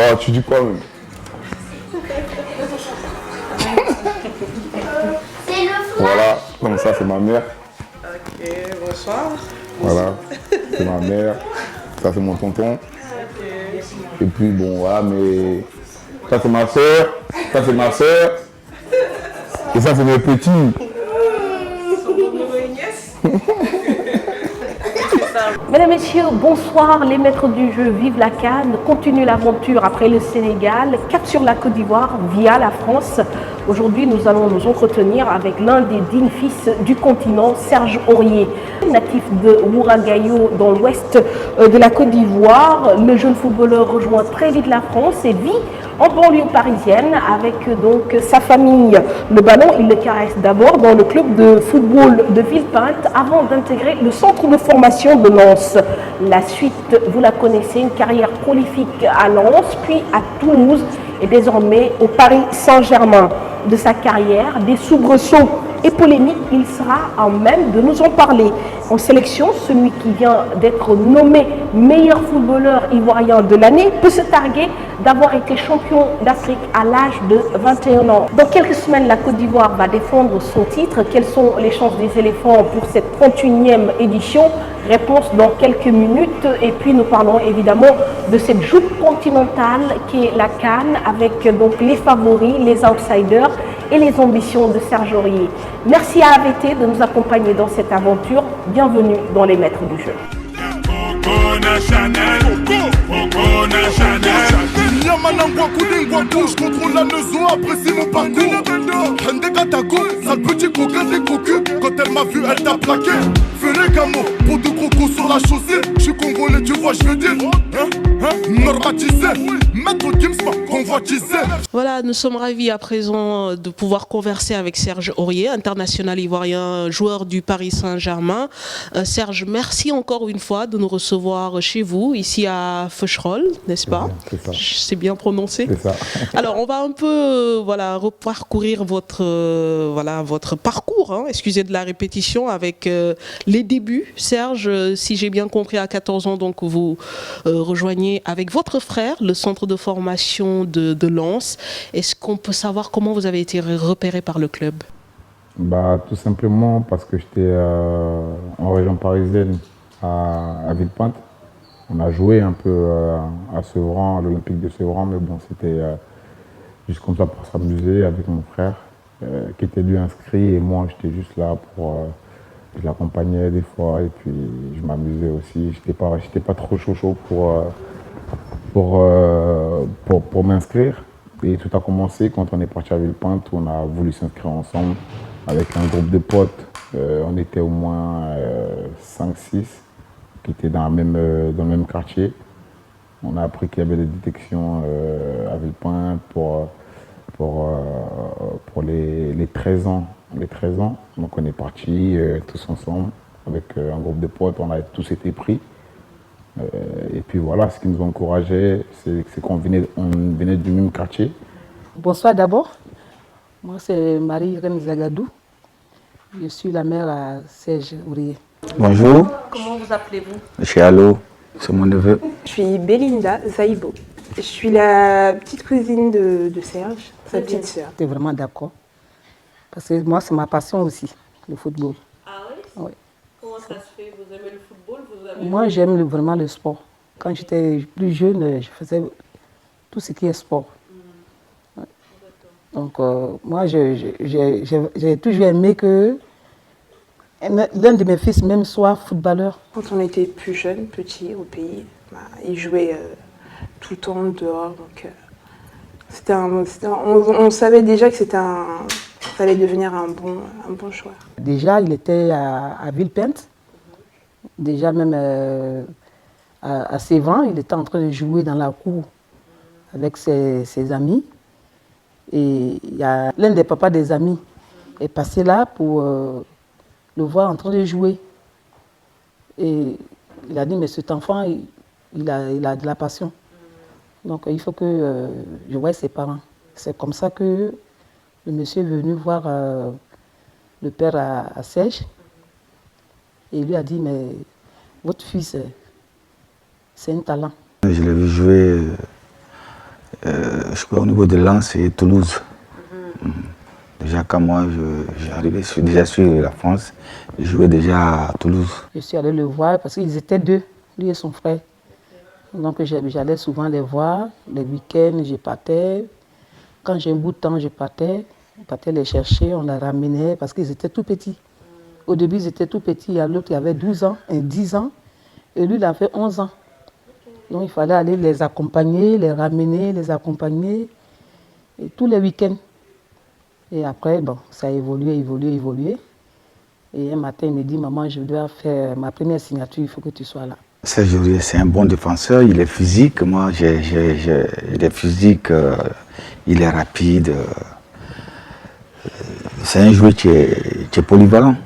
Oh, tu dis quoi même? Voilà, comme ça c'est ma mère. Ok, bonsoir. Voilà, c'est ma mère. Ça c'est mon tonton. Ok. Et puis bon, voilà, mais ça c'est ma soeur. Ça c'est ma soeur. Et ça c'est mes petits. Son numéro et nièce. Mesdames, Messieurs, bonsoir. Les maîtres du jeu Vive la CAN continue l'aventure après le Sénégal, cap sur la Côte d'Ivoire via la France. Aujourd'hui, nous allons nous entretenir avec l'un des dignes fils du continent, Serge Aurier. Natif de Ouagaïo, dans l'ouest de la Côte d'Ivoire, le jeune footballeur rejoint très vite la France et vit en banlieue parisienne avec donc sa famille. Le ballon, il le caresse d'abord dans le club de football de Villepinte avant d'intégrer le centre de formation de Lens. La suite, vous la connaissez, une carrière prolifique à Lens, puis à Toulouse et désormais au Paris Saint-Germain. De sa carrière, des soubresauts et polémiques, il sera en même de nous en parler. En sélection, celui qui vient d'être nommé meilleur footballeur ivoirien de l'année peut se targuer d'avoir été champion d'Afrique à l'âge de 21 ans. Dans quelques semaines, la Côte d'Ivoire va défendre son titre. Quelles sont les chances des éléphants pour cette 31e édition? Réponse dans quelques minutes. Et puis nous parlons évidemment de cette joute continentale qui est la CAN avec donc les favoris, les outsiders et les ambitions de Serge Aurier. Merci à AVT de nous accompagner dans cette aventure. Bienvenue dans les maîtres du jeu. Je contrôle la maison, apprécie mon parcours. Sale petit coquin des cocus. Quand elle m'a vu, elle t'a plaqué. Fais les camos, pour de crocos sur la chaussée. Je suis congolais, tu vois, je veux dire. Normatisé, maître Gims m'a convoitisé. Voilà, nous sommes ravis à présent de pouvoir converser avec Serge Aurier, international ivoirien, joueur du Paris Saint-Germain. Serge, merci encore une fois de nous recevoir chez vous, ici à Feucherolles, n'est-ce pas? C'est ça. C'est bien prononcé. C'est ça. Alors, on va un peu reparcourir votre parcours, hein, excusez de la répétition, avec les débuts. Serge, si j'ai bien compris, à 14 ans, donc vous rejoignez avec votre frère le centre de formation de Lens. Est-ce qu'on peut savoir comment vous avez été repéré par le club? Tout simplement parce que j'étais en région parisienne à Villepinte. On a joué un peu à Sevran, à l'Olympique de Sevran, mais bon, c'était juste comme ça pour s'amuser avec mon frère qui était lui inscrit et moi j'étais juste là pour je l'accompagnais des fois et puis je m'amusais aussi. J'étais pas trop chaud pour m'inscrire. Et tout a commencé quand on est parti à Villepinte, où on a voulu s'inscrire ensemble avec un groupe de potes. On était au moins 5-6 qui étaient dans le même quartier. On a appris qu'il y avait des détections à Villepinte pour les 13 ans. Les 13 ans. Donc on est partis tous ensemble avec un groupe de potes. On a tous été pris. Et puis voilà, ce qui nous encourageait, c'est qu'on venait du même quartier. Bonsoir d'abord. Moi, c'est Marie-Irène Zagadou. Je suis la mère à Serge Aurier. Bonjour. Comment vous appelez-vous? Je suis Allo, c'est mon neveu. Je suis Belinda Zaïbo. Je suis la petite cousine de Serge, sa petite sœur. J'étais vraiment d'accord. Parce que moi, c'est ma passion aussi, le football. Ah oui? Oui. Comment ça se fait? Vous aimez le football? Moi, j'aime vraiment le sport. Quand j'étais plus jeune, je faisais tout ce qui est sport. Ouais. Donc, moi, j'ai toujours aimé que l'un de mes fils même soit footballeur. Quand on était plus jeune, petit au pays, il jouait tout le temps dehors. Donc, on savait déjà que ça allait devenir un bon choix. Déjà, il était à Villepinte. Déjà même à Sévran, il était en train de jouer dans la cour avec ses amis. Et il y a l'un des papas des amis est passé là pour le voir en train de jouer. Et il a dit, mais cet enfant, il a de la passion. Donc il faut que je voie ses parents. C'est comme ça que le monsieur est venu voir le père à Serge. Et il lui a dit, mais votre fils, c'est un talent. Je l'ai vu jouer Je crois au niveau de Lens et Toulouse. Déjà quand moi j'arrivais, je suis déjà sur la France, je jouais déjà à Toulouse. Je suis allée le voir parce qu'ils étaient deux, lui et son frère. Donc j'allais souvent les voir, les week-ends je partais. Quand j'ai un bout de temps, je partais les chercher, on les ramenait parce qu'ils étaient tout petits. Au début, ils étaient tout petits, il y a l'autre qui avait 12 ans et 10 ans, et lui, il avait 11 ans. Donc il fallait aller les accompagner, les ramener, les accompagner, et tous les week-ends. Et après, bon, ça a évolué. Et un matin, il me dit, maman, je dois faire ma première signature, il faut que tu sois là. Serge Aurier, c'est un bon défenseur, il est physique, moi il est physique, il est rapide. C'est un joueur qui est polyvalent.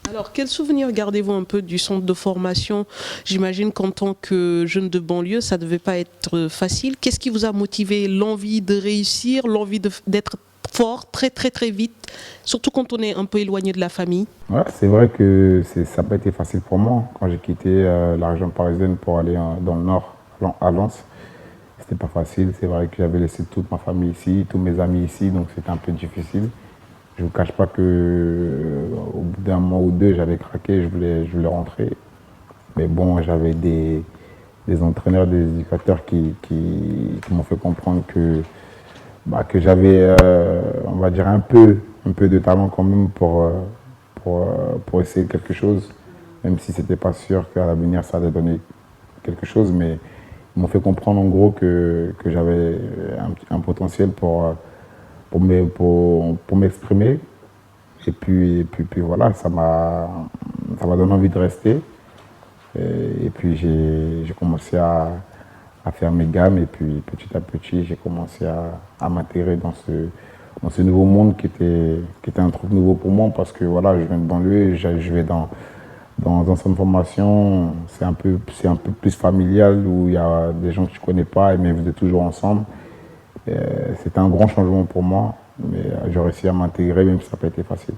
Alors, quel souvenir gardez-vous un peu du centre de formation? J'imagine qu'en tant que jeune de banlieue, ça ne devait pas être facile. Qu'est-ce qui vous a motivé? L'envie de réussir, l'envie d'être fort très vite, surtout quand on est un peu éloigné de la famille? Ouais, c'est vrai que ça n'a pas été facile pour moi. Quand j'ai quitté la région parisienne pour aller dans le nord, à Lens, c'était pas facile. C'est vrai que j'avais laissé toute ma famille ici, tous mes amis ici, donc c'était un peu difficile. Je ne vous cache pas qu'au bout d'un mois ou deux, j'avais craqué, je voulais rentrer. Mais bon, j'avais des entraîneurs, des éducateurs qui m'ont fait comprendre que j'avais, on va dire, un peu de talent quand même pour essayer quelque chose, même si ce n'était pas sûr qu'à l'avenir ça allait donner quelque chose. Mais ils m'ont fait comprendre en gros que j'avais un potentiel pour m'exprimer. Et puis voilà, ça m'a donné envie de rester. Et puis j'ai commencé à faire mes gammes. Et puis petit à petit, j'ai commencé à m'intégrer dans ce nouveau monde qui était un truc nouveau pour moi. Parce que voilà, je viens de banlieue, je vais dans un centre de formation, c'est un peu plus familial, où il y a des gens que je ne connais pas, mais vous êtes toujours ensemble. C'était un grand changement pour moi, mais j'ai réussi à m'intégrer, même si ça n'a pas été facile.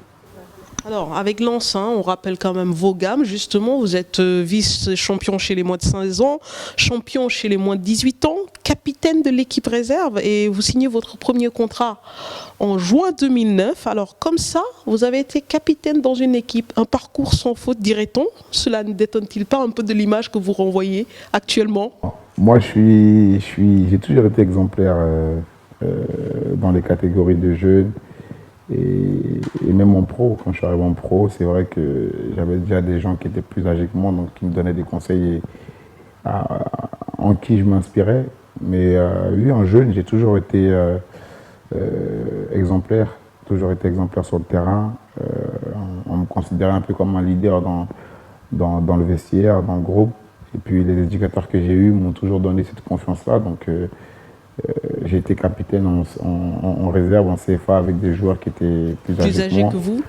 Alors, avec Lens, on rappelle quand même vos gammes, justement. Vous êtes vice-champion chez les moins de 16 ans, champion chez les moins de 18 ans, capitaine de l'équipe réserve, et vous signez votre premier contrat en juin 2009. Alors, comme ça, vous avez été capitaine dans une équipe, un parcours sans faute, dirait-on. Cela ne détonne-t-il pas un peu de l'image que vous renvoyez actuellement? Moi, j'ai toujours été exemplaire dans les catégories de jeunes. Et même en pro, quand je suis arrivé en pro, c'est vrai que j'avais déjà des gens qui étaient plus âgés que moi, donc qui me donnaient des conseils en qui je m'inspirais. Mais oui, en jeune, j'ai toujours été exemplaire sur le terrain. On me considérait un peu comme un leader dans le vestiaire, dans le groupe. Et puis les éducateurs que j'ai eus m'ont toujours donné cette confiance-là. Donc j'ai été capitaine en réserve, en CFA, avec des joueurs qui étaient plus âgés que vous.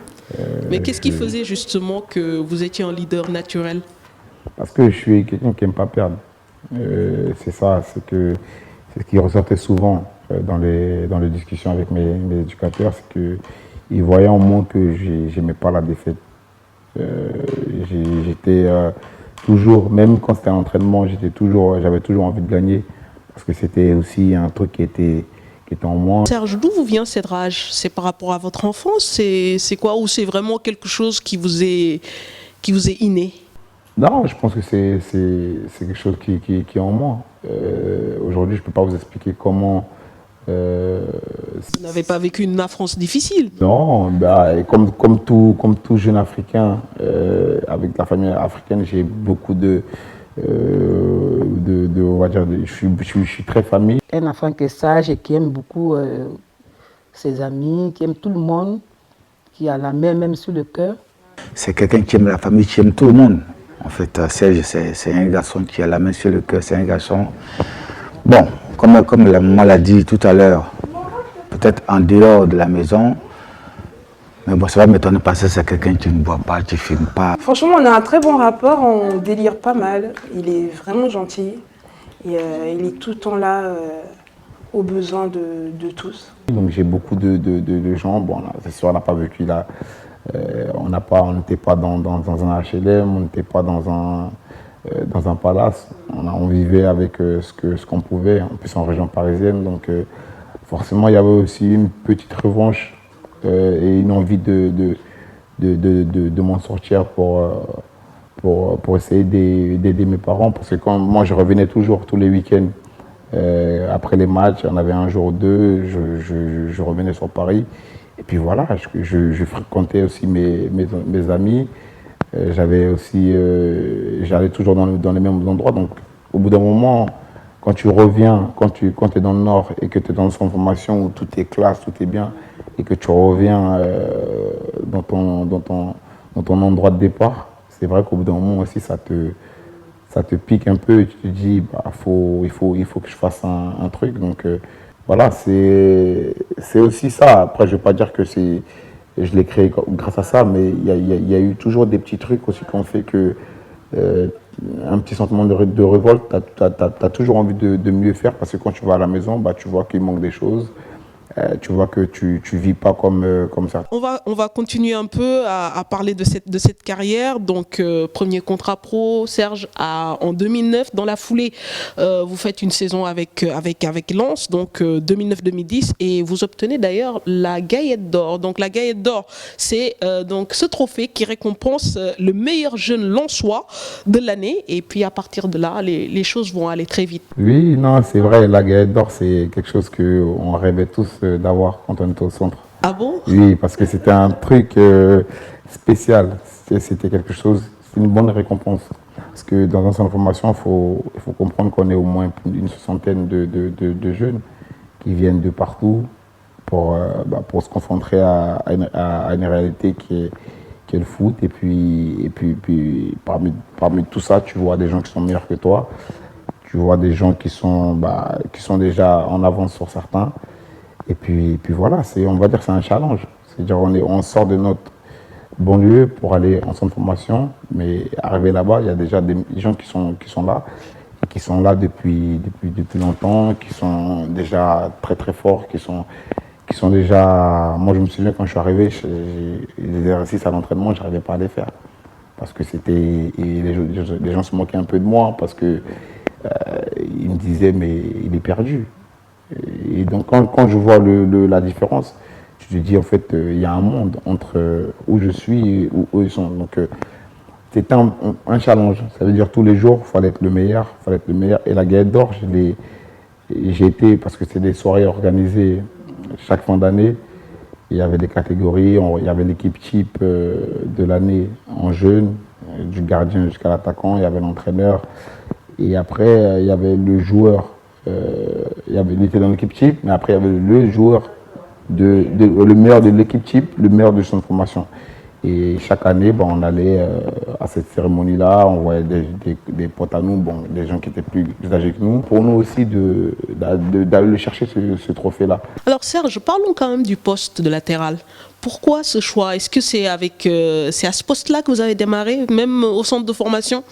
Mais qu'est-ce qui faisait justement que vous étiez un leader naturel? Parce que je suis quelqu'un qui n'aime pas perdre. C'est ça, c'est ce qui ressortait souvent dans les discussions avec mes éducateurs, c'est qu'ils voyaient en moi que je n'aimais pas la défaite. J'étais toujours, même quand c'était un entraînement, j'avais toujours envie de gagner. Parce que c'était aussi un truc qui était en moi. Serge, d'où vous vient cette rage? C'est par rapport à votre enfance? C'est quoi? Ou c'est vraiment quelque chose qui vous est inné? Non, je pense que c'est quelque chose qui est en moi. Aujourd'hui, je ne peux pas vous expliquer comment... Vous n'avez pas vécu une enfance difficile? Non, comme tout jeune Africain, avec la famille africaine, j'ai beaucoup on va dire, je suis très famille. Un enfant qui est sage et qui aime beaucoup ses amis, qui aime tout le monde, qui a la main même sur le cœur. C'est quelqu'un qui aime la famille, qui aime tout le monde. En fait, Serge, c'est un garçon qui a la main sur le cœur, c'est un garçon... Bon, comme la maman l'a dit tout à l'heure, peut-être en dehors de la maison, mais bon, ça va m'étonner parce que c'est quelqu'un qui ne boit pas, qui ne filme pas. Franchement, on a un très bon rapport, on délire pas mal. Il est vraiment gentil et il est tout le temps là aux besoins de tous. Donc j'ai beaucoup de gens, bon, c'est sûr, on n'a pas vécu là, on n'était pas dans un HLM, on n'était pas dans dans un palace. On vivait avec ce qu'on pouvait, en plus en région parisienne. Donc forcément, il y avait aussi une petite revanche et une envie de m'en sortir pour essayer d'aider mes parents. Parce que quand moi, je revenais toujours tous les week-ends. Après les matchs, on avait un jour ou deux, je revenais sur Paris. Et puis voilà, je fréquentais aussi mes amis. J'allais toujours dans les mêmes endroits. Donc au bout d'un moment, quand tu reviens, quand tu es dans le Nord et que tu es dans une formation où tout est classe, tout est bien, et que tu reviens dans ton endroit de départ, c'est vrai qu'au bout d'un moment aussi, ça te pique un peu et tu te dis, bah, il faut que je fasse un truc. Donc voilà, c'est aussi ça. Après, je ne vais pas dire que je l'ai créé grâce à ça, mais il y a eu toujours des petits trucs aussi qui ont fait que un petit sentiment de révolte, tu as toujours envie de mieux faire parce que quand tu vas à la maison, bah, tu vois qu'il manque des choses. Tu vois que tu vis pas comme ça. On va continuer un peu à parler de cette carrière. Donc, premier contrat pro, Serge, en 2009. Dans la foulée, vous faites une saison avec Lens, donc 2009-2010, et vous obtenez d'ailleurs la Gaillette d'Or. Donc, la Gaillette d'Or, c'est donc ce trophée qui récompense le meilleur jeune lensois de l'année. Et puis, à partir de là, les choses vont aller très vite. Oui, non, c'est vrai. La Gaillette d'Or, c'est quelque chose qu'on rêvait tous d'avoir quand on était au centre. Ah bon? Oui, parce que c'était un truc spécial. C'était quelque chose, c'est une bonne récompense. Parce que dans un centre de formation, il faut comprendre qu'on est au moins une soixantaine de jeunes qui viennent de partout pour se confronter à une réalité qui est le foot. Et puis parmi tout ça, tu vois des gens qui sont meilleurs que toi. Tu vois des gens qui sont déjà en avance sur certains. Et puis voilà, on va dire que c'est un challenge. C'est-à-dire on sort de notre banlieue pour aller en centre de formation, mais arrivé là-bas, il y a déjà des gens qui sont là, et qui sont là depuis longtemps, qui sont déjà très très forts, qui sont déjà... Moi je me souviens quand je suis arrivé, les exercices à l'entraînement, je n'arrivais pas à les faire. Parce que les gens se moquaient un peu de moi, parce que ils me disaient mais il est perdu. Et donc quand je vois la différence, tu te dis en fait il y a un monde entre où je suis et où eux ils sont. Donc c'était un challenge. Ça veut dire tous les jours, il fallait être le meilleur. Et la Gaillette d'Or, j'ai été, parce que c'est des soirées organisées chaque fin d'année. Il y avait des catégories, il y avait l'équipe type de l'année en jeune, du gardien jusqu'à l'attaquant, il y avait l'entraîneur. Et après, il y avait le joueur. Il était dans l'équipe type, mais après il y avait le joueur, le meilleur de l'équipe type, le meilleur de son formation. Et chaque année, on allait à cette cérémonie-là, on voyait des potes à nous, des gens qui étaient plus âgés que nous, pour nous aussi d'aller le chercher ce trophée-là. Alors Serge, parlons quand même du poste de latéral. Pourquoi ce choix? Est-ce que c'est à ce poste-là que vous avez démarré, même au centre de formation?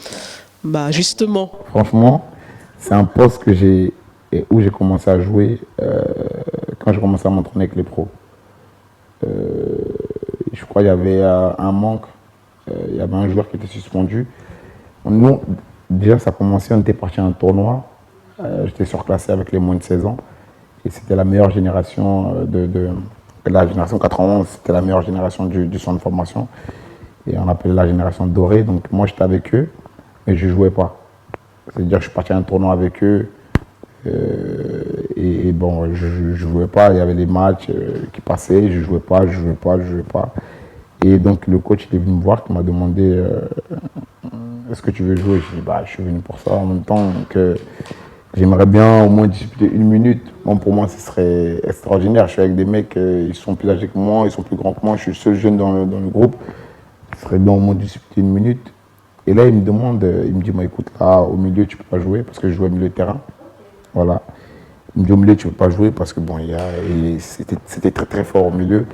Bah justement. Franchement, c'est un poste où j'ai commencé à jouer quand j'ai commencé à m'entraîner avec les pros. Je crois qu'il y avait un manque, il y avait un joueur qui était suspendu. Nous, déjà ça a commencé, on était parti à un tournoi, j'étais surclassé avec les moins de 16 ans. Et c'était la meilleure génération la génération 91, c'était la meilleure génération du centre de formation. Et on appelait la génération dorée, donc moi j'étais avec eux, mais je ne jouais pas. C'est-à-dire que je suis parti à un tournoi avec eux, et bon, je ne jouais pas, il y avait des matchs qui passaient, je ne jouais pas. Et donc le coach il est venu me voir, qui m'a demandé est-ce que tu veux jouer? Je dis je suis venu pour ça en même temps, que j'aimerais bien au moins disputer une minute. Bon, pour moi ce serait extraordinaire, je suis avec des mecs, ils sont plus âgés que moi, ils sont plus grands que moi, je suis le seul jeune dans le groupe, ce serait bien au moins disputer une minute. Et là, il me dit, écoute, là, au milieu, tu ne peux pas jouer parce que je jouais au milieu de terrain. Voilà. Il me dit, au milieu, tu ne peux pas jouer parce que c'était très, très fort au milieu.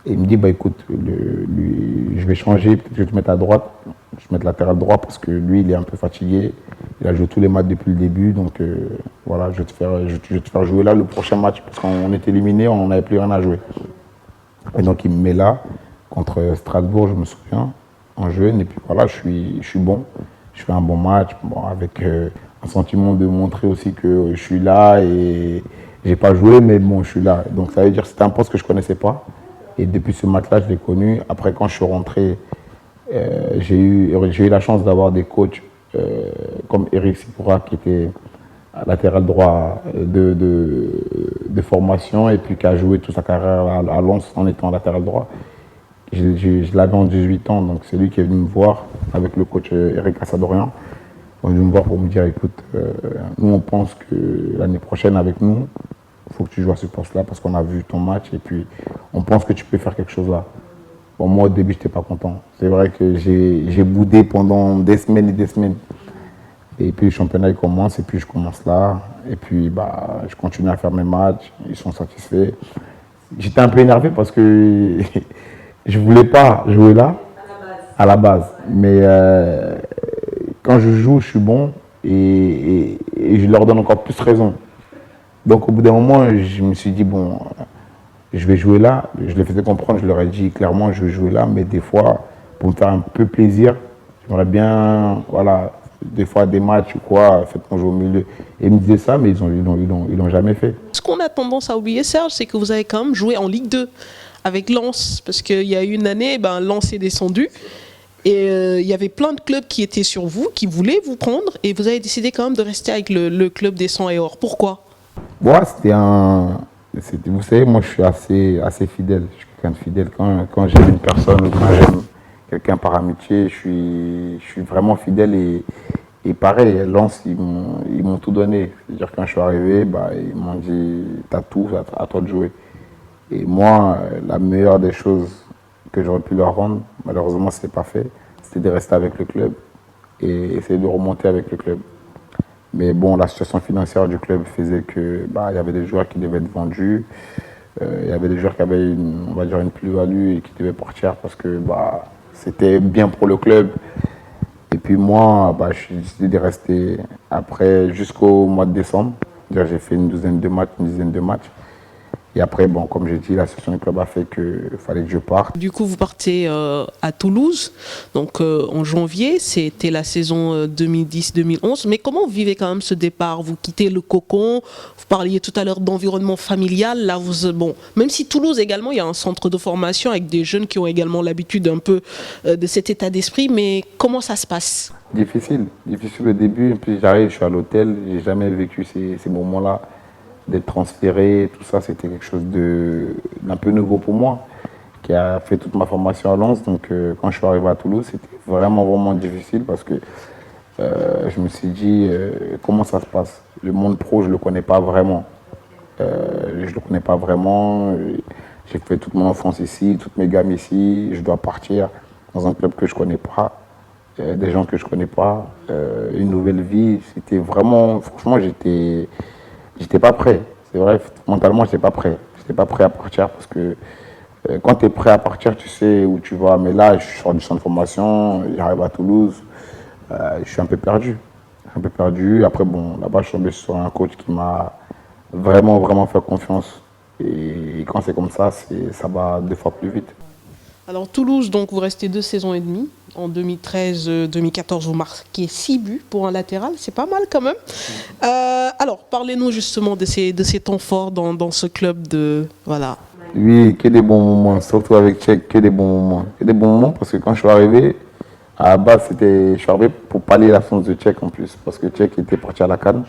Et il me dit, écoute, je vais changer, peut-être que je vais te mettre à droite. Je vais mettre latéral droit parce que lui, il est un peu fatigué. Il a joué tous les matchs depuis le début. Donc, voilà, je vais te faire jouer là le prochain match parce qu'on était éliminé, on n'avait plus rien à jouer. Et donc, il me met là contre Strasbourg, je me souviens, en jeune. Et puis voilà, je suis bon. je fais un bon match, bon, avec un sentiment de montrer aussi que je suis là et j'ai pas joué, mais bon, je suis là. Donc ça veut dire que c'était un poste que je connaissais pas. Et depuis ce match-là, je l'ai connu. Après, quand je suis rentré, j'ai eu la chance d'avoir des coachs comme Eric Sipura, qui était latéral droit de formation et puis qui a joué toute sa carrière à Lens en étant latéral droit. Je l'avais en 18 ans, donc c'est lui qui est venu me voir avec le coach Eric Assadorian. Il est venu me voir pour me dire, écoute, nous on pense que l'année prochaine avec nous, il faut que tu joues à ce poste-là parce qu'on a vu ton match et puis on pense que tu peux faire quelque chose là. Bon, moi au début, je n'étais pas content. C'est vrai que j'ai boudé pendant des semaines et des semaines. Et puis le championnat il commence et puis je commence là. Et puis bah, je continue à faire mes matchs, ils sont satisfaits. J'étais un peu énervé parce que je ne voulais pas jouer là, à la base. Mais quand je joue, je suis bon et je leur donne encore plus raison. Donc au bout d'un moment, je me suis dit, bon, je vais jouer là. Je les faisais comprendre, je leur ai dit clairement, je vais jouer là. Mais des fois, pour me faire un peu plaisir, j'aimerais bien, voilà, des fois des matchs ou quoi, faites-moi jouer au milieu. Et ils me disaient ça, mais ils l'ont jamais fait. Ce qu'on a tendance à oublier, Serge, c'est que vous avez quand même joué en Ligue 2 avec Lens. Parce qu'il y a eu une année, Lens est descendu. Et il y avait plein de clubs qui étaient sur vous, qui voulaient vous prendre. Et vous avez décidé quand même de rester avec le club des 100 et or. Pourquoi? Moi, vous savez, moi je suis assez fidèle. Je suis quelqu'un de fidèle. Quand j'aime une personne ou quand j'aime quelqu'un par amitié, je suis vraiment fidèle. Et pareil, Lens, ils m'ont tout donné. C'est-à-dire quand je suis arrivé, ils m'ont dit, t'as tout, à toi de jouer. Et moi, la meilleure des choses que j'aurais pu leur rendre, malheureusement, ce n'était pas fait, c'était de rester avec le club et essayer de remonter avec le club. Mais bon, la situation financière du club faisait que y avait des joueurs qui devaient être vendus, il y avait des joueurs qui avaient une plus-value et qui devaient partir parce que c'était bien pour le club. Et puis moi, j'ai décidé de rester après jusqu'au mois de décembre. J'ai fait une dizaine de matchs. Et après, comme j'ai dit, la situation du club a fait qu'il fallait que je parte. Du coup, vous partez à Toulouse, donc en janvier, c'était la saison 2010-2011. Mais comment vous vivez quand même ce départ? Vous quittez le cocon, vous parliez tout à l'heure d'environnement familial. Là, même si Toulouse également, il y a un centre de formation avec des jeunes qui ont également l'habitude un peu de cet état d'esprit, mais comment ça se passe? Difficile au début. Et puis j'arrive, je suis à l'hôtel, j'ai jamais vécu ces moments-là. D'être transféré, tout ça, c'était quelque chose d'un peu nouveau pour moi, qui a fait toute ma formation à Lens. Donc quand je suis arrivé à Toulouse, c'était vraiment difficile parce que je me suis dit, comment ça se passe? Le monde pro, je ne le connais pas vraiment. J'ai fait toute mon enfance ici, toutes mes gammes ici. Je dois partir dans un club que je ne connais pas, des gens que je ne connais pas, une nouvelle vie. C'était vraiment, franchement, j'étais pas prêt. C'est vrai, mentalement, j'étais pas prêt. J'étais pas prêt à partir parce que quand tu es prêt à partir, tu sais où tu vas. Mais là, je sors du centre de formation, j'arrive à Toulouse, je suis un peu perdu. Après, là-bas, je suis tombé sur un coach qui m'a vraiment fait confiance. Et quand c'est comme ça va 2 fois plus vite. Alors Toulouse, donc vous restez 2 saisons et demie. En 2013-2014, vous marquez 6 buts pour un latéral, c'est pas mal quand même. Alors, parlez-nous justement de ces temps forts dans ce club de... Voilà. Oui, que des bons moments, surtout avec Tchèque, que des bons moments. Que des bons moments parce que quand je suis arrivé, à la base, je suis arrivé pour pallier l'absence de Tchèque en plus, parce que Tchèque était parti à la CAN.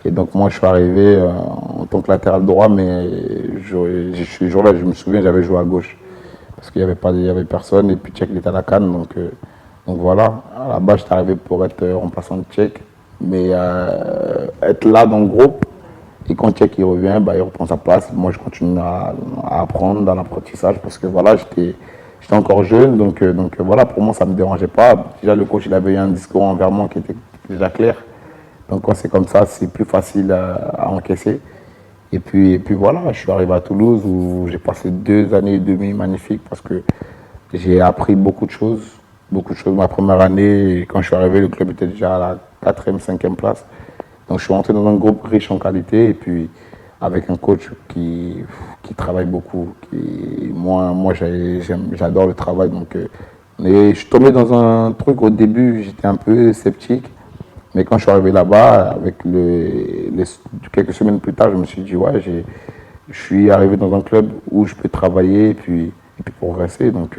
Et donc moi, je suis arrivé en tant que latéral droit, mais ce jour-là, je me souviens, j'avais joué à gauche. Parce qu'il n'y avait personne, et puis Tchèque était à la CAN, donc voilà. À la base, j'étais arrivé pour être remplaçant de Tchèque, mais être là dans le groupe, et quand Tchèque il revient, il reprend sa place. Moi, je continue à apprendre dans l'apprentissage, parce que voilà, j'étais encore jeune, donc voilà, pour moi, ça ne me dérangeait pas. Déjà, le coach, il avait eu un discours envers moi qui était déjà clair. Donc quand c'est comme ça, c'est plus facile à encaisser. Et puis voilà, je suis arrivé à Toulouse où j'ai passé 2 années et demie magnifiques parce que j'ai appris beaucoup de choses. Ma première année, quand je suis arrivé, le club était déjà à la 4e, 5e place. Donc je suis rentré dans un groupe riche en qualité et puis avec un coach qui travaille beaucoup. Moi j'adore le travail, donc Et je suis tombé dans un truc, au début, j'étais un peu sceptique. Mais quand je suis arrivé là-bas, avec quelques semaines plus tard, je me suis dit, ouais, je suis arrivé dans un club où je peux travailler et puis progresser. Donc,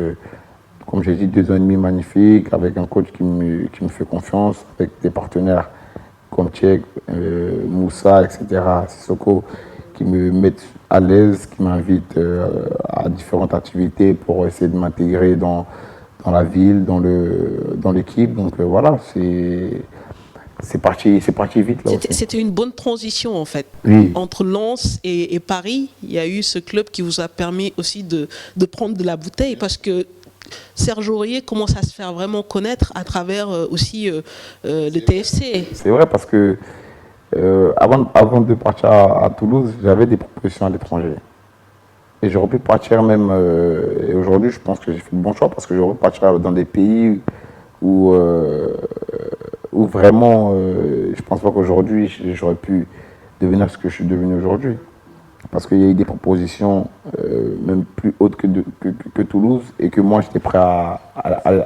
comme j'ai dit, 2 ans et demi magnifiques, avec un coach qui me fait confiance, avec des partenaires comme Tchèque, Moussa, etc., Sissoko, qui me mettent à l'aise, qui m'invitent à différentes activités pour essayer de m'intégrer dans la ville, dans l'équipe. Donc voilà, c'est parti vite là aussi. C'était une bonne transition en fait. Oui. Entre Lens et Paris, il y a eu ce club qui vous a permis aussi de prendre de la bouteille parce que Serge Aurier commence à se faire vraiment connaître à travers aussi le TFC. C'est vrai parce que avant de partir à Toulouse, j'avais des propositions à l'étranger. Et j'aurais pu partir même, et aujourd'hui je pense que j'ai fait le bon choix parce que j'aurais pu partir dans des pays où vraiment, je pense pas qu'aujourd'hui j'aurais pu devenir ce que je suis devenu aujourd'hui. Parce qu'il y a eu des propositions même plus hautes que Toulouse et que moi j'étais prêt à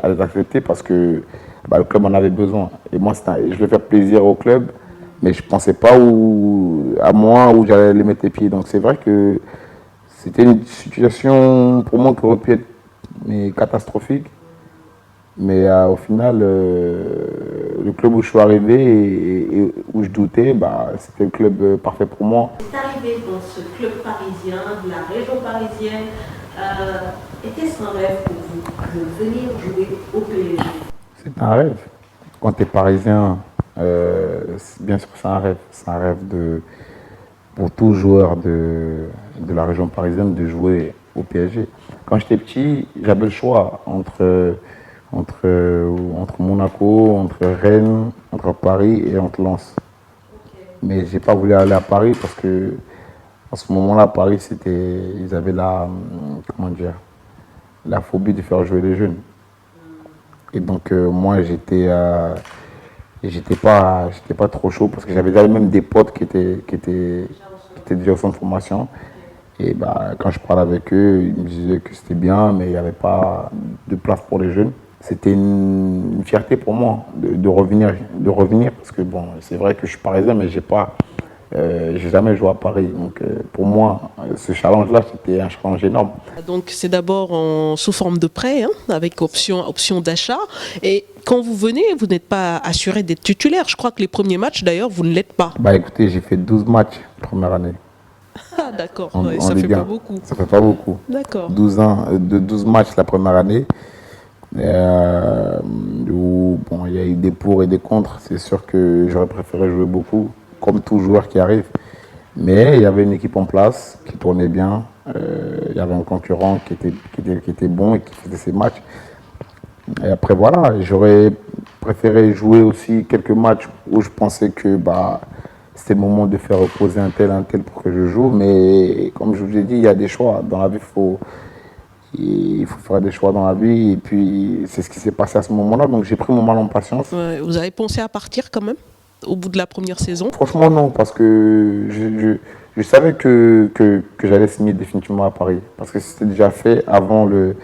les accepter parce que le club en avait besoin. Et moi je voulais faire plaisir au club, mais je ne pensais pas à moi où j'allais les mettre les pieds. Donc c'est vrai que c'était une situation pour moi qui aurait pu être catastrophique. Mais au final, le club où je suis arrivé et où je doutais, c'était le club parfait pour moi. Vous êtes arrivé dans ce club parisien, de la région parisienne. Était-ce un rêve pour vous de venir jouer au PSG? C'est un rêve. Quand tu es parisien, bien sûr c'est un rêve. C'est un rêve pour tout joueur de la région parisienne de jouer au PSG. Quand j'étais petit, j'avais le choix entre Monaco, entre Rennes, entre Paris et entre Lens. Mais j'ai pas voulu aller à Paris parce que à ce moment-là, Paris, ils avaient la phobie de faire jouer les jeunes. Et donc moi, j'étais pas trop chaud parce que j'avais déjà même des potes qui étaient déjà au centre de formation. Et quand je parlais avec eux, ils me disaient que c'était bien, mais il n'y avait pas de place pour les jeunes. C'était une fierté pour moi de revenir parce que bon, c'est vrai que je suis parisien, mais j'ai jamais joué à Paris. Donc pour moi, ce challenge-là, c'était un challenge énorme. Donc c'est d'abord sous forme de prêt, avec option d'achat. Et quand vous venez, vous n'êtes pas assuré d'être titulaire. Je crois que les premiers matchs, d'ailleurs, vous ne l'êtes pas. Écoutez, j'ai fait 12 matchs la première année. Ah d'accord, ça fait pas beaucoup. Ça fait pas beaucoup. D'accord. 12 matchs la première année. Où il y a eu des pour et des contre. C'est sûr que j'aurais préféré jouer beaucoup, comme tout joueur qui arrive. Mais il y avait une équipe en place qui tournait bien. Il y avait un concurrent qui était bon et qui faisait ses matchs. Et après voilà, j'aurais préféré jouer aussi quelques matchs où je pensais que c'était le moment de faire reposer un tel pour que je joue. Mais comme je vous l'ai dit, il y a des choix. Dans la vie, il faut faire des choix dans la vie. Et puis, c'est ce qui s'est passé à ce moment-là. Donc, j'ai pris mon mal en patience. Ouais, vous avez pensé à partir quand même, au bout de la première saison? Franchement, non. Parce que je savais que j'allais signer définitivement à Paris. Parce que c'était déjà fait avant le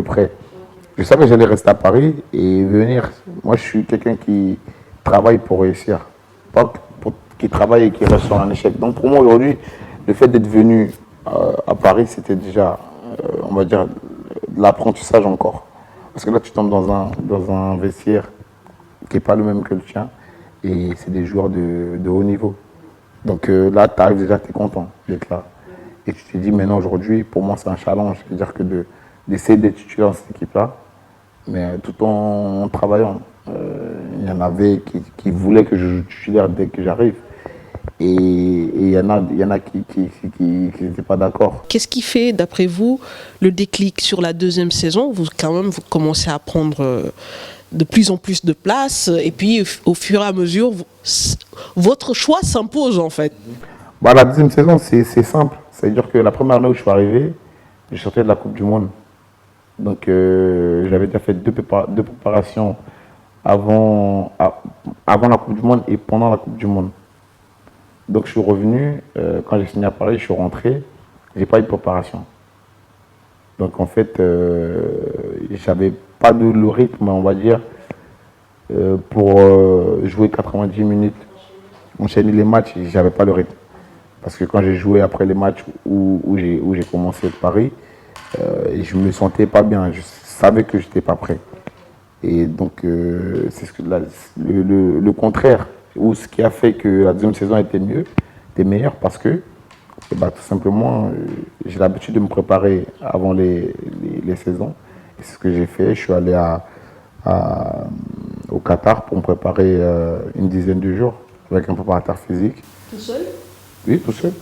prêt. Je savais que j'allais rester à Paris et venir. Moi, je suis quelqu'un qui travaille pour réussir. Pas qui travaille et qui reste sur un échec. Donc, pour moi, aujourd'hui, le fait d'être venu à Paris, c'était déjà, on va dire, de l'apprentissage encore. Parce que là, tu tombes dans un vestiaire qui n'est pas le même que le tien. Et c'est des joueurs de haut niveau. Donc là, tu arrives déjà, tu es content d'être là. Et tu te dis, maintenant, aujourd'hui, pour moi, c'est un challenge. C'est-à-dire que d'essayer d'être titulaire dans cette équipe-là, mais tout en travaillant. Il y en avait qui voulaient que je joue titulaire dès que j'arrive. Et il y en a qui n'étaient pas d'accord. Qu'est-ce qui fait, d'après vous, le déclic sur la deuxième saison? Vous commencez à prendre de plus en plus de place. Et puis, au fur et à mesure, votre choix s'impose, en fait. La deuxième saison, c'est simple. C'est-à-dire que la première année où je suis arrivé, je sortais de la Coupe du Monde. Donc, j'avais déjà fait deux préparations avant la Coupe du Monde et pendant la Coupe du Monde. Donc, je suis revenu. Quand j'ai signé à Paris, je suis rentré. Je n'ai pas eu de préparation. Donc en fait, j'avais pas le rythme, on va dire, pour jouer 90 minutes, enchaîner les matchs, j'avais pas le rythme. Parce que quand j'ai joué après les matchs où j'ai commencé avec Paris, je me sentais pas bien, je savais que j'étais pas prêt. Et donc c'est le contraire, ou ce qui a fait que la deuxième saison était meilleure, parce que tout simplement, j'ai l'habitude de me préparer avant les saisons. Et c'est ce que j'ai fait. Je suis allé au Qatar pour me préparer une dizaine de jours avec un préparateur physique. Tout seul? Oui, tout seul.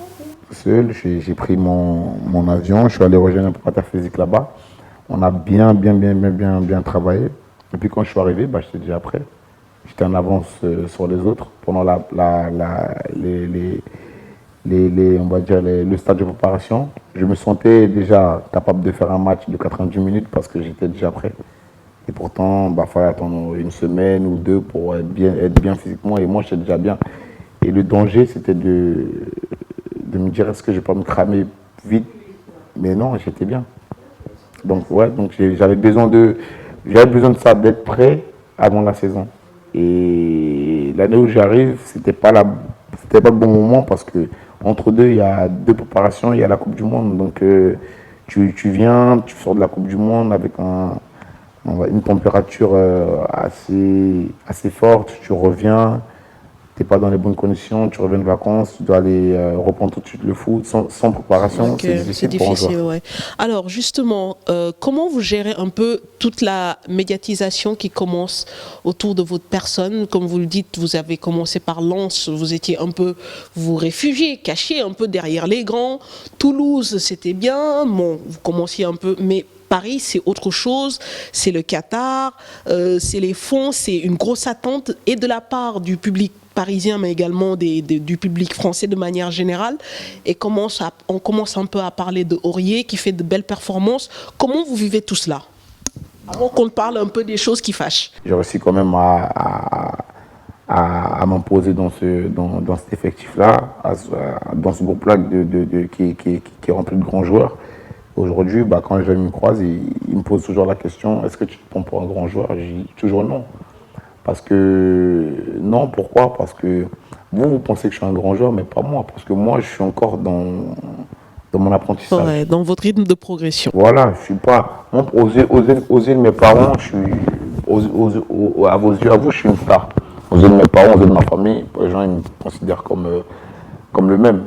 Tout seul. J'ai pris mon avion, je suis allé rejoindre un préparateur physique là-bas. On a bien travaillé. Et puis quand je suis arrivé, j'étais déjà prêt. J'étais en avance sur les autres pendant on va dire le stade de préparation. Je me sentais déjà capable de faire un match de 90 minutes parce que j'étais déjà prêt. Et pourtant, il fallait attendre une semaine ou deux pour être bien physiquement. Et moi, j'étais déjà bien. Et le danger, c'était de me dire, est-ce que je vais pas me cramer vite? Mais non, j'étais bien. Donc j'avais besoin de ça, d'être prêt avant la saison. Et l'année où j'arrive, c'était pas le bon moment parce que entre deux, il y a deux préparations, il y a la Coupe du Monde. Donc tu viens, tu sors de la Coupe du Monde avec une température assez forte, tu reviens, tu n'es pas dans les bonnes conditions, tu reviens de vacances, tu dois aller reprendre tout de suite le foot sans préparation. Okay, c'est difficile, ouais. Alors justement, comment vous gérez un peu toute la médiatisation qui commence autour de votre personne? Comme vous le dites, vous avez commencé par Lens, vous étiez un peu, vous réfugiez, caché un peu derrière les grands. Toulouse, c'était bien, bon, vous commenciez un peu, mais Paris, c'est autre chose, c'est le Qatar, c'est les fonds, c'est une grosse attente, et de la part du public parisien, mais également du public français de manière générale. Et on commence un peu à parler de Aurier, qui fait de belles performances. Comment vous vivez tout cela? Avant qu'on parle un peu des choses qui fâchent. J'ai réussi quand même à m'imposer dans cet effectif-là, dans ce groupe-là qui est rempli de grands joueurs. Aujourd'hui, quand les gens me croisent, ils me posent toujours la question, est-ce que tu te prends pour un grand joueur? Je dis toujours non. Parce que, non, pourquoi? Parce que vous pensez que je suis un grand joueur, mais pas moi. Parce que moi, je suis encore dans mon apprentissage. Ouais, dans votre rythme de progression. Voilà, je suis pas... Moi, aux yeux de mes parents, je suis... à vos yeux, à vous, je suis une star. Aux yeux de mes parents, aux yeux de ma famille, les gens ils me considèrent comme le même.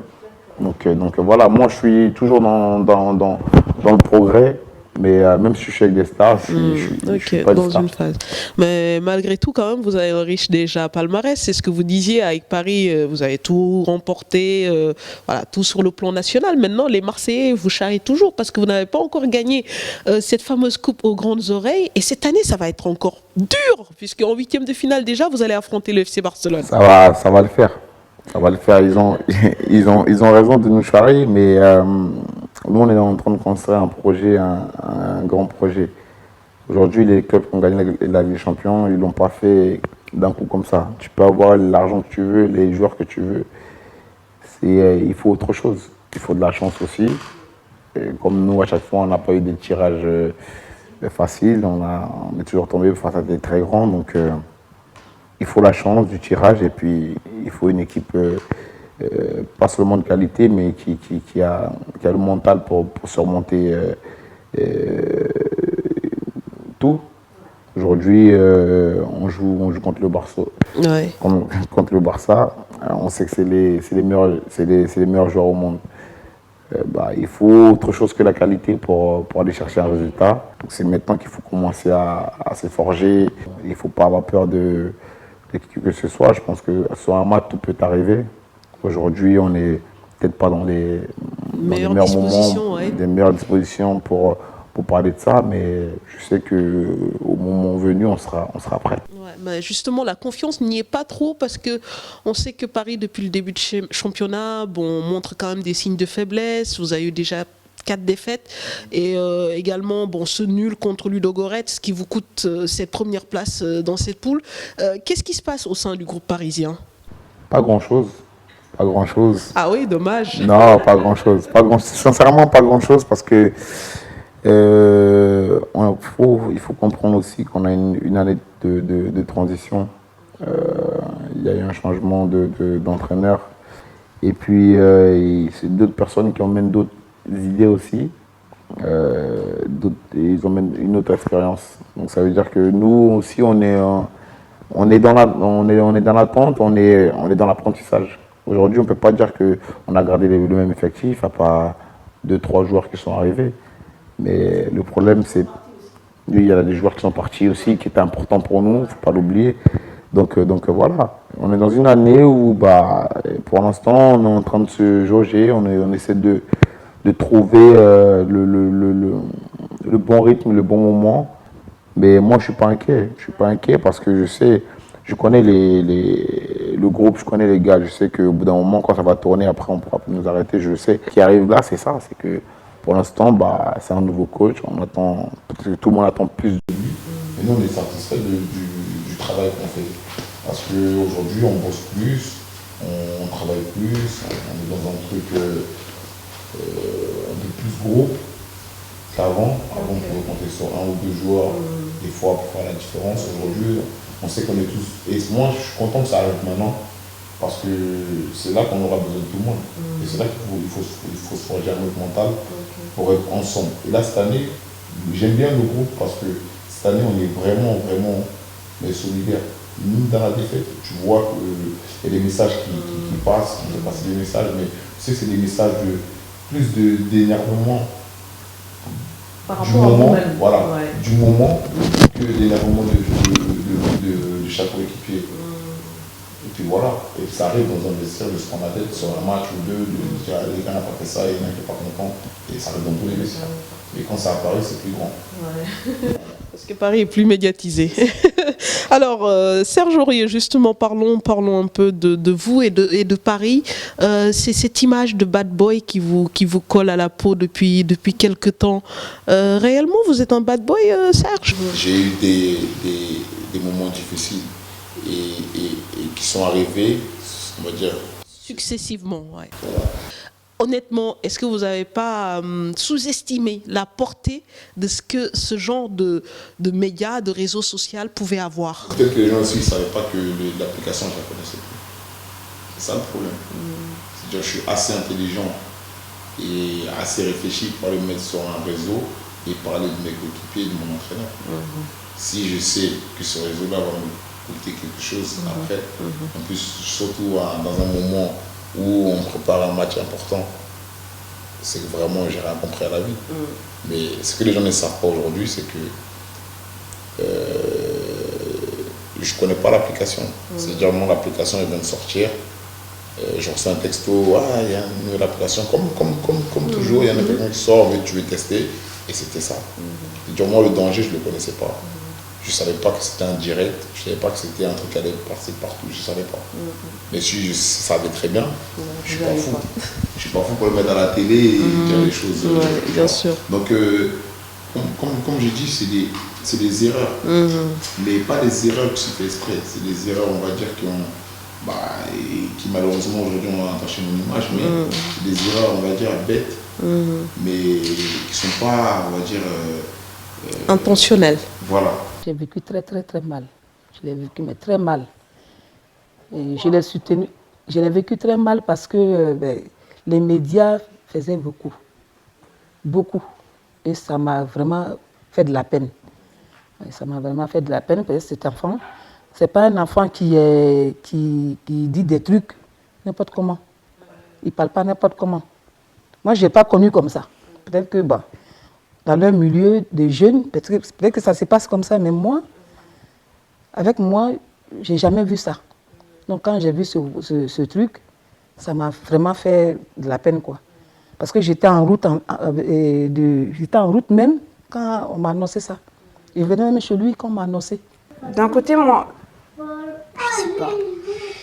Donc voilà, moi je suis toujours dans le progrès, mais même si je suis avec des stars, je suis pas dans une star. une phase. Mais malgré tout, quand même, vous avez un riche déjà palmarès. C'est ce que vous disiez avec Paris, vous avez tout remporté, voilà, tout sur le plan national. Maintenant, les Marseillais vous charrient toujours parce que vous n'avez pas encore gagné cette fameuse coupe aux grandes oreilles. Et cette année, ça va être encore dur, puisqu'en huitième de finale déjà, vous allez affronter le FC Barcelone. Ça va le faire. Ça va le faire, ils ont raison de nous charrier, mais nous on est en train de construire un projet, un grand projet. Aujourd'hui, les clubs qui ont gagné la Ligue des Champions, ils ne l'ont pas fait d'un coup comme ça. Tu peux avoir l'argent que tu veux, les joueurs que tu veux. Il faut autre chose. Il faut de la chance aussi. Et comme nous, à chaque fois, on n'a pas eu des tirages faciles, on est toujours tombé face à des très grands. Donc, il faut la chance du tirage et puis il faut une équipe pas seulement de qualité mais qui a le mental pour surmonter tout. Aujourd'hui, on joue contre le Barça. Ouais. Contre le Barça, on sait que c'est les meilleurs joueurs au monde. Il faut autre chose que la qualité pour aller chercher un résultat. C'est maintenant qu'il faut commencer à se forger. Il ne faut pas avoir peur de que ce soit. Je pense que sur un match, tout peut arriver. Aujourd'hui, on n'est peut-être pas dans les meilleurs moments, des meilleures dispositions pour parler de ça, mais je sais qu'au moment venu, on sera prêt. Ouais, mais justement, la confiance n'y est pas trop parce qu'on sait que Paris, depuis le début du championnat, montre quand même des signes de faiblesse. Vous avez eu déjà 4 défaites et également ce nul contre Ludogorets qui vous coûte cette première place dans cette poule. Qu'est-ce qui se passe au sein du groupe parisien? Pas grand-chose. Pas grand-chose. Ah oui, dommage. Non, pas grand-chose. Sincèrement, pas grand-chose parce que Il faut comprendre aussi qu'on a une année de transition. Il y a eu un changement d'entraîneur. Et puis, c'est d'autres personnes qui emmènent d'autres idées aussi. Ils emmènent une autre expérience. Donc ça veut dire que nous aussi, on est dans l'attente, on est dans l'apprentissage. Aujourd'hui, on ne peut pas dire qu'on a gardé le même effectif, à part 2-3 joueurs qui sont arrivés. Mais le problème, c'est qu'il y a des joueurs qui sont partis aussi, qui étaient importants pour nous, il ne faut pas l'oublier. Donc voilà, on est dans une année où, pour l'instant, on est en train de se jauger, on essaie de trouver le bon rythme, le bon moment. Mais moi, je ne suis pas inquiet. Je ne suis pas inquiet parce que je connais le groupe, je connais les gars. Je sais qu'au bout d'un moment, quand ça va tourner, après, on ne pourra plus nous arrêter. Je sais. Ce qui arrive là, c'est ça. C'est que pour l'instant, c'est un nouveau coach. Tout le monde attend plus de lui. Mais nous, on est satisfait du travail qu'on fait. Parce qu'aujourd'hui, on bosse plus, on travaille plus, on est dans un truc un peu plus gros qu'avant. Avant, on pouvait compter sur 1 ou 2 joueurs, des fois, pour faire la différence. Aujourd'hui, on sait qu'on est tous... Et moi, je suis content que ça arrive maintenant, parce que c'est là qu'on aura besoin de tout le monde. Et c'est là qu'il faut se forger un autre mental pour être ensemble. Et là, cette année, j'aime bien le groupe, parce que cette année, on est vraiment solidaires. Même dans la défaite, tu vois qu'il y a des messages qui passent, qui font passer des messages, mais tu sais que c'est des messages d'énervement du moment, du moment que d'énervement de chaque équipier. Et puis voilà, et ça arrive dans un vestiaire de se prendre la tête sur un match ou deux, de dire les gars n'ont pas fait ça, il y en a qui n'est pas content, et ça arrive dans tous les vestiaires. Et quand ça apparaît, c'est plus grand. Parce que Paris est plus médiatisé. Alors, Serge Aurier, justement, parlons un peu de vous et de Paris. C'est cette image de bad boy qui vous colle à la peau depuis quelque temps. Réellement, vous êtes un bad boy, Serge? J'ai eu des moments difficiles et qui sont arrivés, on va dire... Successivement, oui. Voilà. Honnêtement, est-ce que vous n'avez pas sous-estimé la portée de ce que ce genre de médias, de réseaux sociaux pouvait avoir? Peut-être que les gens aussi ne savaient pas que l'application, je ne la connaissais plus. C'est ça le problème. C'est-à-dire que je suis assez intelligent et assez réfléchi pour aller me mettre sur un réseau et parler de mes coéquipiers et de mon entraîneur. Si je sais que ce réseau-là va me coûter quelque chose après, en plus, surtout dans un moment où on prépare un match important, c'est que vraiment j'ai rien compris à la vie. Mais ce que les gens ne savent pas aujourd'hui, c'est que je ne connais pas l'application. C'est-à-dire que l'application vient de sortir, je reçois un texto, il y a une nouvelle application, comme toujours, il y en a quelqu'un qui sort, mais tu veux tester, et c'était ça. C'est-à-dire moi le danger, je ne le connaissais pas. Je ne savais pas que c'était un direct, je ne savais pas que c'était un truc qui allait passer partout, je ne savais pas. Mais si je savais très bien, je ne suis pas fou. Je ne suis pas fou pour le mettre à la télé et dire les choses. Bien sûr. Donc, comme j'ai dit, c'est des erreurs. Mais pas des erreurs qui sont faites exprès. C'est des erreurs, on va dire, qui malheureusement aujourd'hui ont entaché mon image, mais c'est des erreurs, on va dire, bêtes, mais qui ne sont pas, on va dire... intentionnelles. Voilà. J'ai vécu très mal. Je l'ai vécu, mais très mal. Et je l'ai soutenu. Je l'ai vécu très mal parce que les médias faisaient beaucoup. Et ça m'a vraiment fait de la peine. Ça m'a vraiment fait de la peine parce que cet enfant, c'est pas un enfant qui dit des trucs n'importe comment. Il parle pas n'importe comment. Moi, je l'ai pas connu comme ça. Peut-être que dans leur milieu de jeunes, peut-être que ça se passe comme ça, mais moi, avec moi, j'ai jamais vu ça. Donc quand j'ai vu ce truc, ça m'a vraiment fait de la peine, quoi. Parce que j'étais en route, même quand on m'a annoncé ça. Je venais même chez lui quand on m'a annoncé. D'un côté, moi, je sais pas.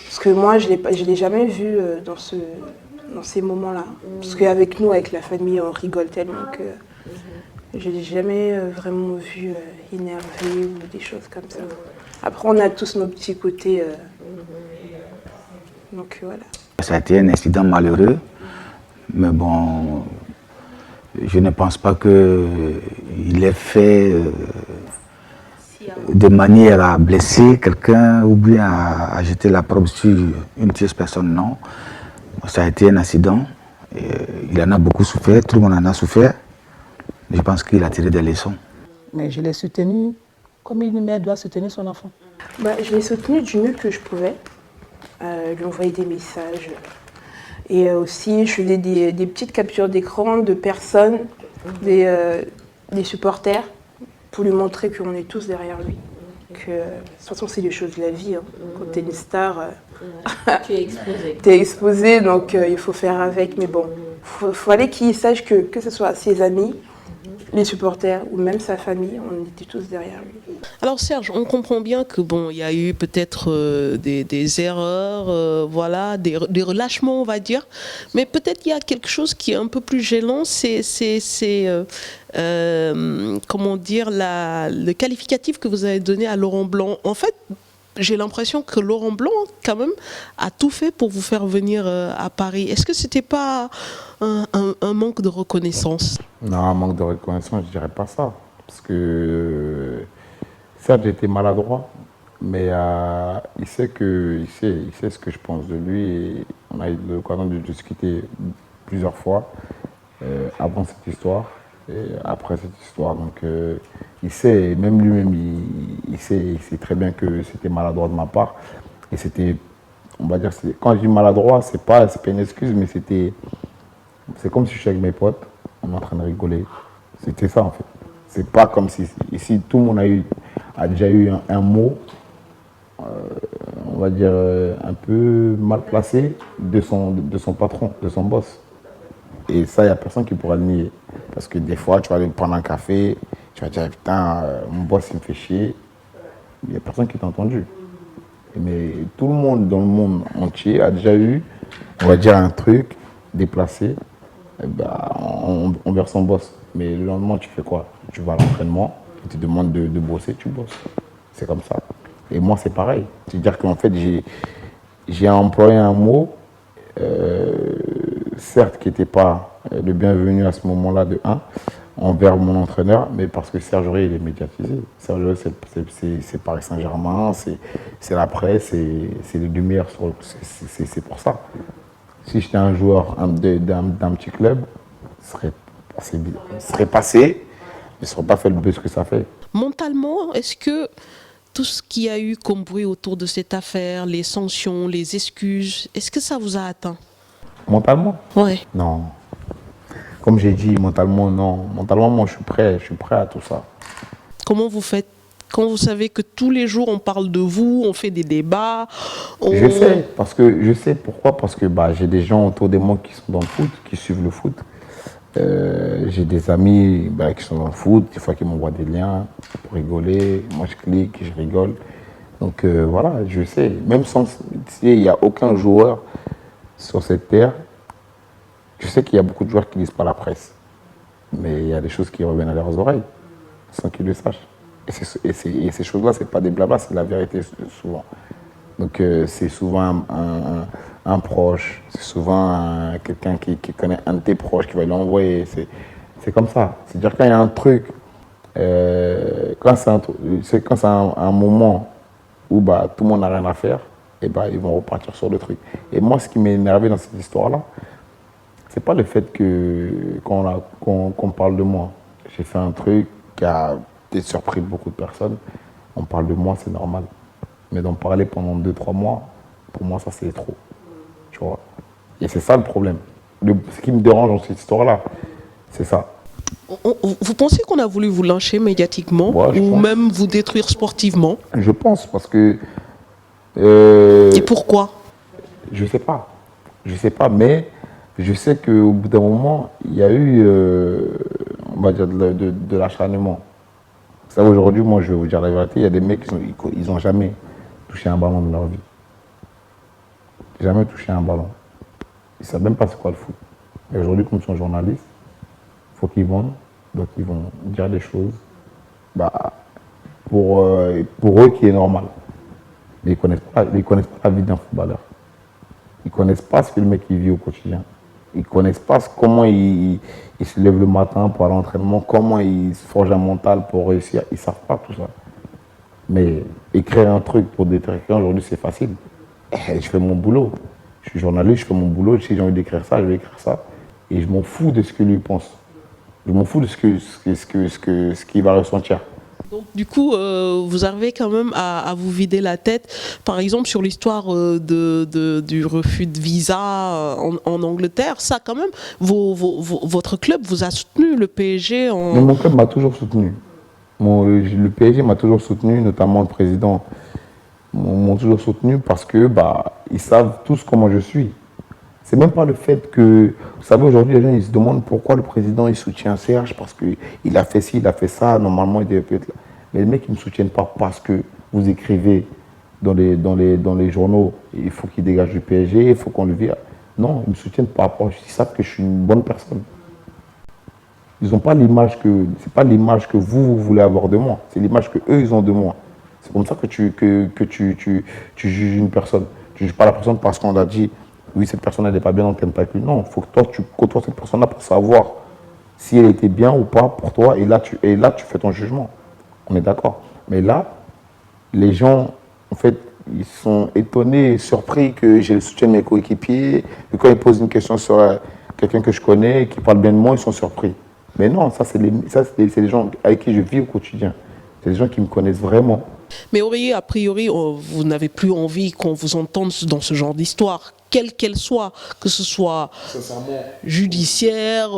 Parce que moi, je l'ai jamais vu dans ces moments-là. Parce qu'avec nous, avec la famille, on rigole tellement que je ne l'ai jamais vraiment vu énervé ou des choses comme ça. Après, on a tous nos petits côtés. Donc voilà. Ça a été un incident malheureux, mais bon, je ne pense pas qu'il ait fait de manière à blesser quelqu'un ou bien à jeter la probe sur une tierce personne, non. Ça a été un accident. Il en a beaucoup souffert, tout le monde en a souffert. Je pense qu'il a tiré des leçons. Mais je l'ai soutenu comme une mère doit soutenir son enfant. Je l'ai soutenu du mieux que je pouvais. Lui envoyer des messages. Et aussi, je faisais des petites captures d'écran de personnes, des supporters, pour lui montrer qu'on est tous derrière lui. Que, de toute façon, c'est les choses de la vie. Hein. Quand tu es une star, tu es exposé. Tu es exposé, donc il faut faire avec. Mais bon, il fallait qu'il sache que ce soit ses amis, les supporters ou même sa famille, on était tous derrière lui. Alors Serge, on comprend bien que bon, il y a eu peut-être des erreurs, voilà, des relâchements, on va dire, mais peut-être il y a quelque chose qui est un peu plus gênant, c'est comment dire, le qualificatif que vous avez donné à Laurent Blanc. En fait, j'ai l'impression que Laurent Blanc, quand même, a tout fait pour vous faire venir à Paris. Est-ce que c'était pas un manque de reconnaissance? Non, un manque de reconnaissance, je dirais pas ça. Parce que, certes, j'étais maladroit, mais il sait ce que je pense de lui. Et on a eu l'occasion de discuter plusieurs fois avant cette histoire et après cette histoire. Donc, il sait, même lui-même, il sait très bien que c'était maladroit de ma part. Et c'était, on va dire, quand je dis maladroit, c'est pas une excuse, mais c'est comme si je suis avec mes potes, on est en train de rigoler. C'était ça en fait. C'est pas comme si ici tout le monde a déjà eu un mot, on va dire un peu mal placé de son patron, de son boss. Et ça, il n'y a personne qui pourra le nier. Parce que des fois, tu vas aller prendre un café, tu vas dire putain, mon boss il me fait chier. Il n'y a personne qui t'a entendu. Mais tout le monde dans le monde entier a déjà eu, on va dire, un truc déplacé envers son boss. Mais le lendemain, tu fais quoi? Tu vas à l'entraînement, on te demande de bosser, tu bosses. C'est comme ça. Et moi, c'est pareil. C'est-à-dire qu'en fait, j'ai employé un mot, certes, qui n'était pas le bienvenu à ce moment-là de 1, envers mon entraîneur, mais parce que Serge Aurier, il est médiatisé. Serge Aurier, c'est Paris Saint-Germain, c'est la presse, c'est les lumières, c'est pour ça. Si j'étais un joueur d'un petit club, serait passé, mais ça n'aurait pas fait le buzz que ça fait. Mentalement, est-ce que tout ce qu'il y a eu comme bruit autour de cette affaire, les sanctions, les excuses, est-ce que ça vous a atteint? Mentalement? Oui. Non. Comme j'ai dit, mentalement, non. Mentalement, moi, je suis prêt à tout ça. Comment vous faites quand vous savez que tous les jours on parle de vous, on fait des débats? Je sais pourquoi, parce que j'ai des gens autour de moi qui sont dans le foot, qui suivent le foot. J'ai des amis qui sont dans le foot, des fois qui m'envoient des liens pour rigoler. Moi, je clique, je rigole. Donc voilà, je sais. Même sans, il n'y a aucun joueur sur cette terre. Je sais qu'il y a beaucoup de joueurs qui ne lisent pas la presse, mais il y a des choses qui reviennent à leurs oreilles sans qu'ils le sachent. Et ces choses-là, ce n'est pas des blablas, c'est la vérité souvent. Donc c'est souvent un proche, c'est souvent quelqu'un qui connaît un de tes proches qui va l'envoyer. C'est comme ça. C'est-à-dire quand il y a un truc, quand c'est un moment où tout le monde n'a rien à faire, et ils vont repartir sur le truc. Et moi, ce qui m'est énervé dans cette histoire-là, c'est pas le fait qu'on parle de moi. J'ai fait un truc qui a peut-être surpris beaucoup de personnes. On parle de moi, c'est normal. Mais d'en parler pendant 2-3 mois, pour moi, ça c'est trop. Tu vois. Et c'est ça le problème. Ce qui me dérange dans cette histoire-là, c'est ça. Vous pensez qu'on a voulu vous lyncher médiatiquement ou même vous détruire sportivement? Je pense, parce que... Et pourquoi? Je sais pas. Je sais pas, mais je sais qu'au bout d'un moment, il y a eu, on va dire, de l'acharnement. Ça, aujourd'hui, moi, je vais vous dire la vérité, il y a des mecs ils n'ont jamais touché un ballon de leur vie. Jamais touché un ballon. Ils ne savent même pas c'est quoi le foot. Et aujourd'hui, comme ils sont journalistes, il faut qu'ils vendent, donc ils vont dire des choses pour eux qui est normal. Mais ils ne connaissent pas la vie d'un footballeur. Ils ne connaissent pas ce que le mec vit au quotidien. Ils ne connaissent pas comment ils se lèvent le matin pour aller à l'entraînement, comment ils se forgent un mental pour réussir. Ils ne savent pas tout ça. Mais écrire un truc pour des quelqu'un aujourd'hui, c'est facile. Je fais mon boulot. Je suis journaliste, je fais mon boulot. Si j'ai envie d'écrire ça, je vais écrire ça. Et je m'en fous de ce que lui pense. Je m'en fous de ce qu'il va ressentir. Donc, du coup, vous arrivez quand même à vous vider la tête, par exemple, sur l'histoire du refus de visa en Angleterre. Ça, quand même, votre club vous a soutenu, le PSG Mais mon club m'a toujours soutenu. Le PSG m'a toujours soutenu, notamment le président m'ont toujours soutenu parce que ils savent tous comment je suis. C'est même pas le fait que, vous savez, aujourd'hui, les gens ils se demandent pourquoi le président il soutient Serge, parce qu'il a fait ci, il a fait ça, normalement il devait être là. Mais les mecs ils ne me soutiennent pas parce que vous écrivez dans les journaux, il faut qu'il dégage du PSG, il faut qu'on le vire. Non, ils me soutiennent par rapport, ils savent que je suis une bonne personne. Ils n'ont pas l'image c'est pas l'image que vous voulez avoir de moi, c'est l'image que eux ils ont de moi. C'est comme ça que tu juges une personne. Tu ne juges pas la personne parce qu'on a dit oui, cette personne n'est pas bien, donc tu n'aimes pas avec lui. Non, il faut que toi, tu côtoies cette personne-là pour savoir si elle était bien ou pas pour toi. Et là, tu fais ton jugement. On est d'accord. Mais là, les gens, en fait, ils sont étonnés et surpris que j'ai le soutien de mes coéquipiers. Et quand ils posent une question sur quelqu'un que je connais, qui parle bien de moi, ils sont surpris. Mais non, ça, c'est les gens avec qui je vis au quotidien. C'est des gens qui me connaissent vraiment. Mais Aurier, a priori, vous n'avez plus envie qu'on vous entende dans ce genre d'histoire, quelle qu'elle soit, que ce soit judiciaire,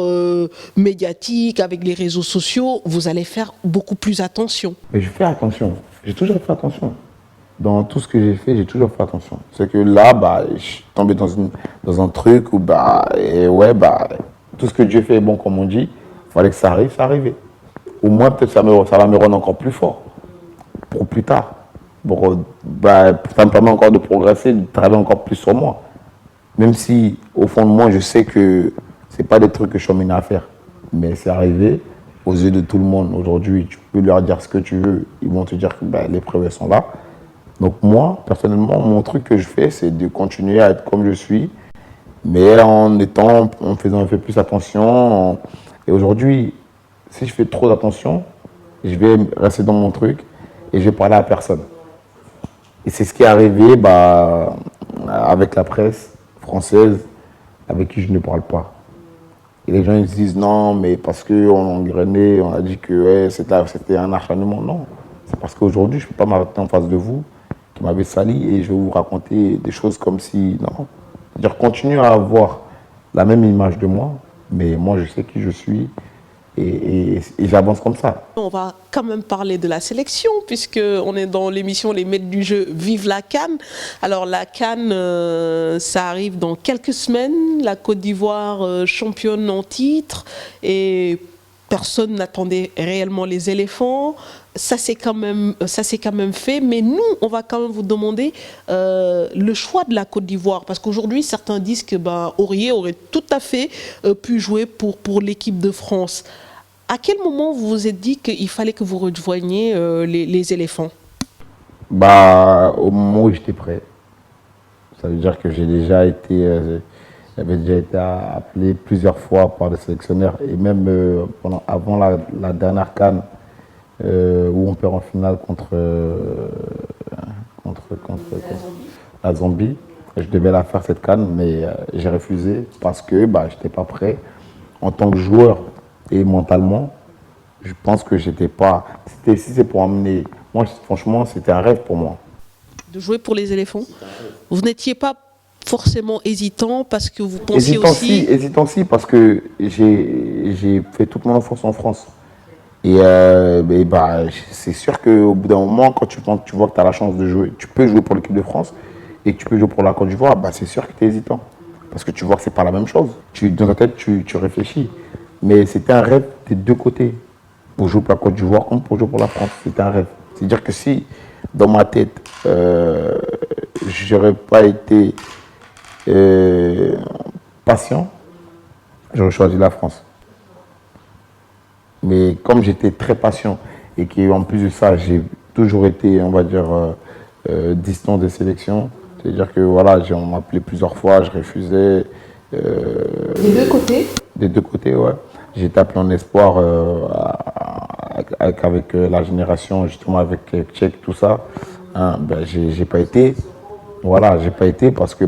médiatique, avec les réseaux sociaux, vous allez faire beaucoup plus attention. Mais je fais attention, j'ai toujours fait attention. Dans tout ce que j'ai fait, j'ai toujours fait attention. C'est que là, je suis tombé dans un truc où, tout ce que Dieu fait est bon, comme on dit, il fallait que ça arrive, ça arrivait. Au moins, peut-être ça va me rendre encore plus fort. Pour plus tard. Ça me permet encore de progresser, de travailler encore plus sur moi. Même si, au fond de moi, je sais que ce n'est pas des trucs que je suis amené à faire. Mais c'est arrivé aux yeux de tout le monde. Aujourd'hui, tu peux leur dire ce que tu veux. Ils vont te dire que les preuves sont là. Donc moi, personnellement, mon truc que je fais, c'est de continuer à être comme je suis. Mais en faisant un peu plus attention. Et aujourd'hui, si je fais trop d'attention, je vais rester dans mon truc. Et je vais parler à personne. Et c'est ce qui est arrivé avec la presse française, avec qui je ne parle pas. Et les gens ils se disent non, mais parce qu'on a engrené, on a dit que c'était un acharnement. Non, c'est parce qu'aujourd'hui, je ne peux pas m'arrêter en face de vous, qui m'avez sali, et je vais vous raconter des choses comme si... Non. C'est-à-dire, continuer à avoir la même image de moi, mais moi, je sais qui je suis. Et j'avance comme ça. On va quand même parler de la sélection, puisqu'on est dans l'émission Les Maîtres du Jeu Vive la CAN. Alors la CAN, ça arrive dans quelques semaines. La Côte d'Ivoire championne en titre. Et personne n'attendait réellement les éléphants. Ça s'est quand même fait. Mais nous, on va quand même vous demander le choix de la Côte d'Ivoire. Parce qu'aujourd'hui, certains disent que Aurier aurait tout à fait pu jouer pour l'équipe de France. À quel moment vous vous êtes dit qu'il fallait que vous rejoigniez les éléphants? Au moment où j'étais prêt. Ça veut dire que j'avais déjà été appelé plusieurs fois par des sélectionneurs. Et même avant la dernière CAN, où on perd en finale contre la Zambie. Je devais la faire cette CAN, mais j'ai refusé parce que je n'étais pas prêt. En tant que joueur et mentalement, je pense que j'étais pas... Si c'est pour emmener... Moi, franchement, c'était un rêve pour moi. De jouer pour les éléphants? Vous n'étiez pas forcément hésitant parce que vous pensiez aussi... Hésitant si, parce que j'ai fait toute mon enfance en France. Et c'est sûr qu'au bout d'un moment, quand tu vois que tu as la chance de jouer, tu peux jouer pour l'équipe de France et que tu peux jouer pour la Côte d'Ivoire, c'est sûr que tu es hésitant. Parce que tu vois que ce n'est pas la même chose. Dans ta tête, tu réfléchis. Mais c'était un rêve des deux côtés. Pour jouer pour la Côte d'Ivoire comme pour jouer pour la France. C'était un rêve. C'est-à-dire que si, dans ma tête, je n'aurais pas été patient, j'aurais choisi la France. Mais comme j'étais très patient et qu'en plus de ça, j'ai toujours été, on va dire, distant des sélections, c'est-à-dire que voilà, on m'appelait plusieurs fois, je refusais. Des deux côtés? Des deux côtés, ouais. J'ai été appelé en espoir avec la génération, justement avec Tchèque, tout ça. Hein, ben, j'ai pas été. Voilà, j'ai pas été parce que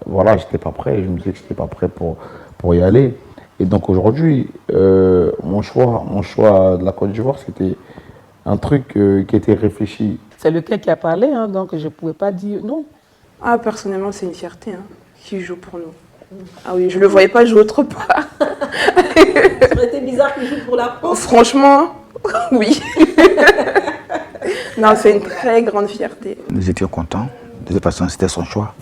voilà, j'étais pas prêt. Je me disais que j'étais pas prêt pour y aller. Et donc aujourd'hui, mon choix de la Côte d'Ivoire, c'était un truc qui était réfléchi. C'est lequel qui a parlé, hein, donc je ne pouvais pas dire non. Ah, personnellement, c'est une fierté hein, qu'il joue pour nous. Ah oui, je ne le voyais pas jouer autre part. Ça aurait été bizarre qu'il joue pour la France. Franchement, oui. Non, c'est une très grande fierté. Nous étions contents. De toute façon, c'était son choix.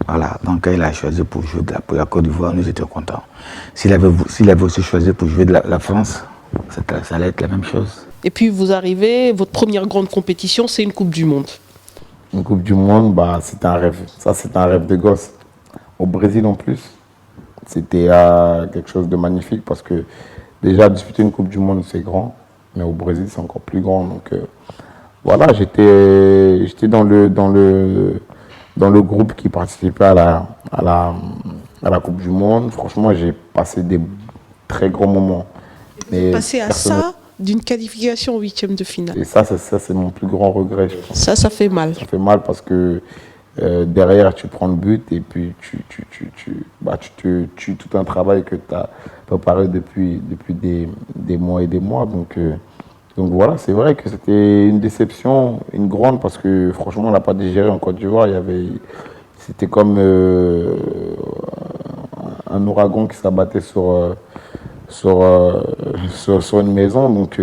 Voilà, donc quand il a choisi pour jouer pour la Côte d'Ivoire, nous étions contents. S'il avait aussi choisi pour jouer de la France, ça allait être la même chose. Et puis vous arrivez, votre première grande compétition, c'est une Coupe du Monde. Une Coupe du Monde, c'était un rêve. Ça, c'était un rêve de gosse. Au Brésil en plus, c'était quelque chose de magnifique parce que déjà disputer une Coupe du Monde, c'est grand, mais au Brésil, c'est encore plus grand. Donc voilà, j'étais dans le groupe qui participait à la Coupe du Monde. Franchement, j'ai passé des très grands moments. Passer à ça d'une qualification au 8e de finale. Et ça, c'est mon plus grand regret. Je pense. Ça fait mal. Ça fait mal parce que derrière, tu prends le but et puis tu tues tout un travail que tu as préparé depuis des mois et des mois. Donc voilà, c'est vrai que c'était une déception, une grande, parce que franchement, on n'a pas digéré en Côte d'Ivoire. C'était comme un ouragan qui s'abattait sur une maison. Donc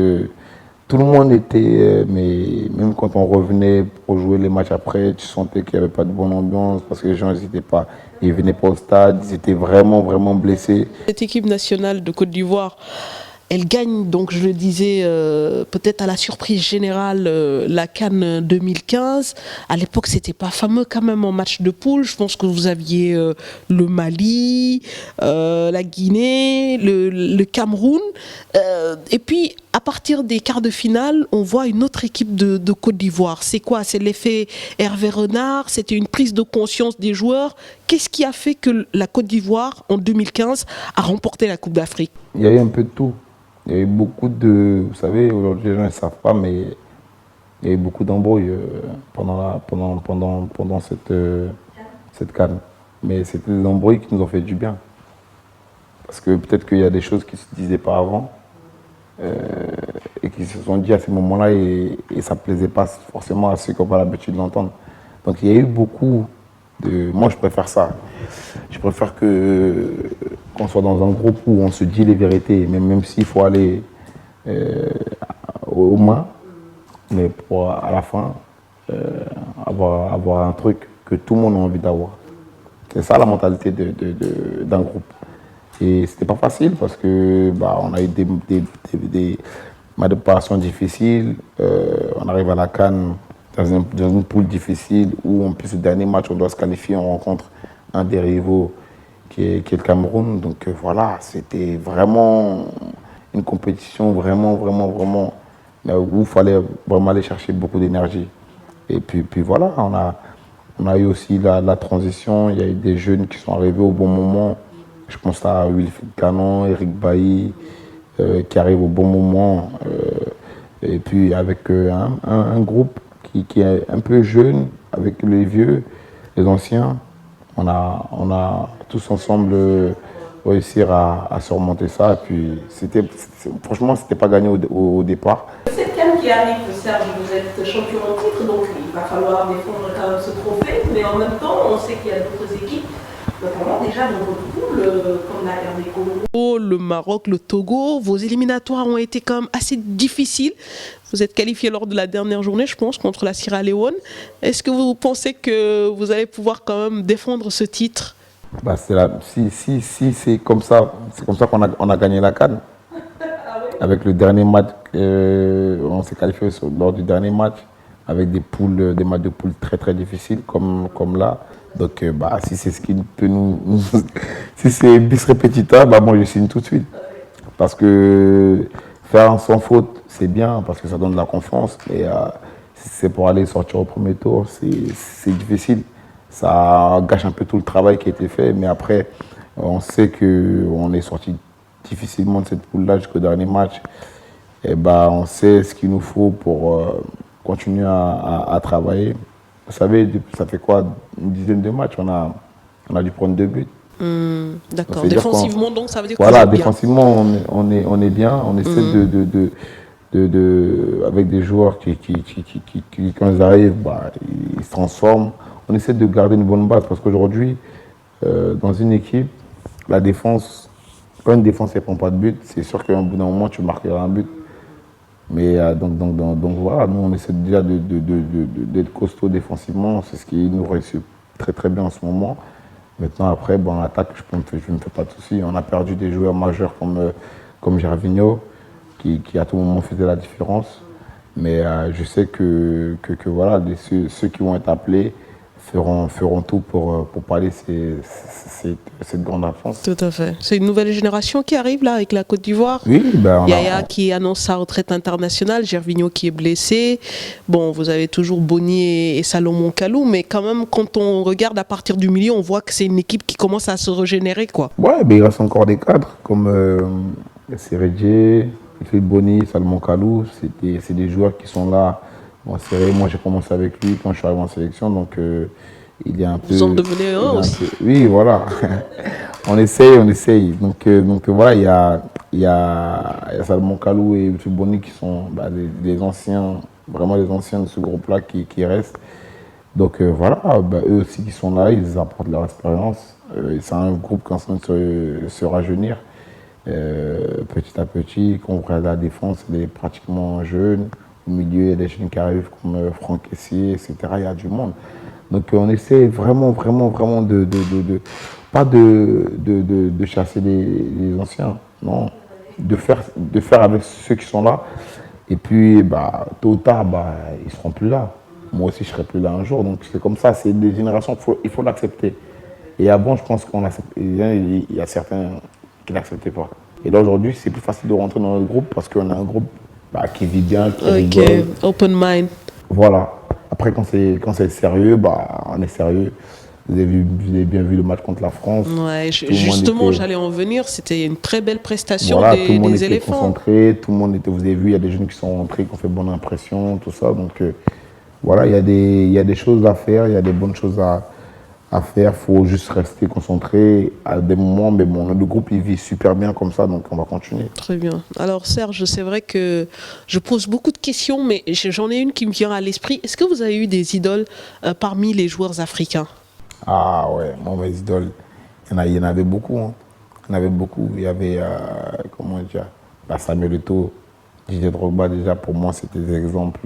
tout le monde était, mais même quand on revenait pour jouer les matchs après, tu sentais qu'il n'y avait pas de bonne ambiance parce que les gens ils venaient pas au stade, ils étaient vraiment, vraiment blessés. Cette équipe nationale de Côte d'Ivoire, elle gagne, donc je le disais, peut-être à la surprise générale, la CAN 2015. À l'époque, c'était pas fameux quand même en match de poule. Je pense que vous aviez le Mali, la Guinée, le Cameroun. Et puis, à partir des quarts de finale, on voit une autre équipe de Côte d'Ivoire. C'est quoi? C'est l'effet Hervé Renard? C'était une prise de conscience des joueurs? Qu'est-ce qui a fait que la Côte d'Ivoire, en 2015, a remporté la Coupe d'Afrique? Il y a eu un peu de tout. Il y a eu beaucoup de... Vous savez, aujourd'hui, les gens ne savent pas, mais il y a eu beaucoup d'embrouilles pendant cette CAN. Mais c'était des embrouilles qui nous ont fait du bien. Parce que peut-être qu'il y a des choses qui ne se disaient pas avant et qui se sont dit à ces moments-là et ça ne plaisait pas forcément à ceux qui n'ont pas l'habitude de l'entendre. Donc il y a eu beaucoup de... Moi, je préfère ça. Je préfère qu'on soit dans un groupe où on se dit les vérités, même s'il faut aller aux mains, mais pour à la fin avoir un truc que tout le monde a envie d'avoir. C'est ça la mentalité d'un groupe. Et c'était pas facile parce que on a eu des préparations difficiles. On arrive à la CAN dans une poule difficile où en plus le dernier match on doit se qualifier, on rencontre un des rivaux qui est le Cameroun. Donc voilà, c'était vraiment une compétition vraiment où il fallait vraiment aller chercher beaucoup d'énergie. Et puis voilà, on a eu aussi la transition. Il y a eu des jeunes qui sont arrivés au bon moment. Je pense à Wilfried Canon, Eric Bailly, qui arrivent au bon moment. Et puis avec un groupe qui est un peu jeune, avec les vieux, les anciens, on a tous ensemble réussi à surmonter ça. Et puis franchement, c'était pas gagné au départ. Cette CAN qui arrive, Serge, vous êtes champion en titre, donc il va falloir défendre quand même ce trophée. Mais en même temps, on sait qu'il y a d'autres équipes, notamment déjà dans votre poule, comme la RD Congo, le Maroc, le Togo. Vos éliminatoires ont été quand même assez difficiles. Vous êtes qualifié lors de la dernière journée, je pense, contre la Sierra Leone. Est-ce que vous pensez que vous allez pouvoir quand même défendre ce titre? Si c'est comme ça qu'on a gagné la CAN. Avec le dernier match, on s'est qualifié lors du dernier match avec des matchs de poules très très difficiles comme là. Donc si c'est ce qui peut si c'est bis repetita, moi je signe tout de suite. Parce que faire sans faute, c'est bien parce que ça donne de la confiance. Et si c'est pour aller sortir au premier tour, c'est difficile. ça gâche un peu tout le travail qui a été fait. Mais après, on sait qu'on est sorti difficilement de cette poule-là jusqu'au dernier match. Et ben, on sait ce qu'il nous faut pour continuer à travailler. Vous savez, ça fait quoi, une dizaine de matchs, on a dû prendre 2 buts. D'accord. Défensivement, donc, ça veut dire que voilà, vous êtes bien. défensivement, on est bien. On essaie avec des joueurs qui quand ils arrivent, bah, ils se transforment. On essaie de garder une bonne base parce qu'aujourd'hui, dans une équipe, la défense, quand une défense ne prend pas de but, c'est sûr qu'à un bout d'un moment, tu marqueras un but. Mais donc voilà, nous on essaie déjà d'être costaud défensivement, c'est ce qui nous réussit très très bien en ce moment. Maintenant après, bon, en attaque, je ne me fais pas de soucis. On a perdu des joueurs majeurs comme Gervinho, qui à tout moment faisait la différence. Mais je sais que voilà, ceux qui vont être appelés feront tout pour pallier cette grande absence. Tout à fait. C'est une nouvelle génération qui arrive là avec la Côte d'Ivoire. Oui, ben Yaya qui annonce sa retraite internationale, Gervinho qui est blessé. Bon, vous avez toujours Boni et Salomon Kalou, mais quand même, quand on regarde à partir du milieu, on voit que c'est une équipe qui commence à se régénérer, quoi. Ouais, mais il reste encore des cadres comme Seredje, Boni, Salomon Kalou. C'est des joueurs qui sont là. Bon, moi, j'ai commencé avec lui quand je suis arrivé en sélection, donc il est un peu... Vous en devenez un aussi. Oui, voilà. on essaye. Donc voilà, il y a Salomon Kalou et Boni qui sont des anciens, vraiment des anciens de ce groupe-là qui restent. Donc voilà, eux aussi qui sont là, ils apportent leur expérience. C'est un groupe qui est en train de se rajeunir petit à petit. Quand on regarde la défense, elle est pratiquement jeune. Au milieu, il y a des jeunes qui arrivent comme Franck Essier, etc. Il y a du monde. Donc on essaie vraiment pas de chasser les anciens, non. De faire avec ceux qui sont là. Et puis, tôt ou tard, ils ne seront plus là. Moi aussi, je ne serai plus là un jour. Donc c'est comme ça, c'est des générations, il faut l'accepter. Et avant, je pense il y a certains qui ne l'acceptaient pas. Et là, aujourd'hui, c'est plus facile de rentrer dans notre groupe parce qu'on a un groupe qui vit bien, qui rigole. Open mind. Voilà. Après, quand c'est sérieux, on est sérieux. Vous avez bien vu le match contre la France. Ouais, justement, j'allais en venir. C'était une très belle prestation voilà, tout le monde des était éléphants. Concentré, tout le monde était, vous avez vu, il y a des jeunes qui sont rentrés, qui ont fait bonne impression, tout ça. Donc voilà, il y a des choses à faire, il y a des bonnes choses à faire. Il faut juste rester concentré à des moments. Mais bon, le groupe, il vit super bien comme ça, donc on va continuer. Très bien. Alors Serge, c'est vrai que je pose beaucoup de questions, mais j'en ai une qui me vient à l'esprit. Est-ce que vous avez eu des idoles parmi les joueurs africains? Ah ouais, moi mes idoles, il y en avait beaucoup. Hein. Il y en avait beaucoup. Il y avait, comment dire, Samuel Eto'o, Didier Drogba, déjà pour moi c'était des exemples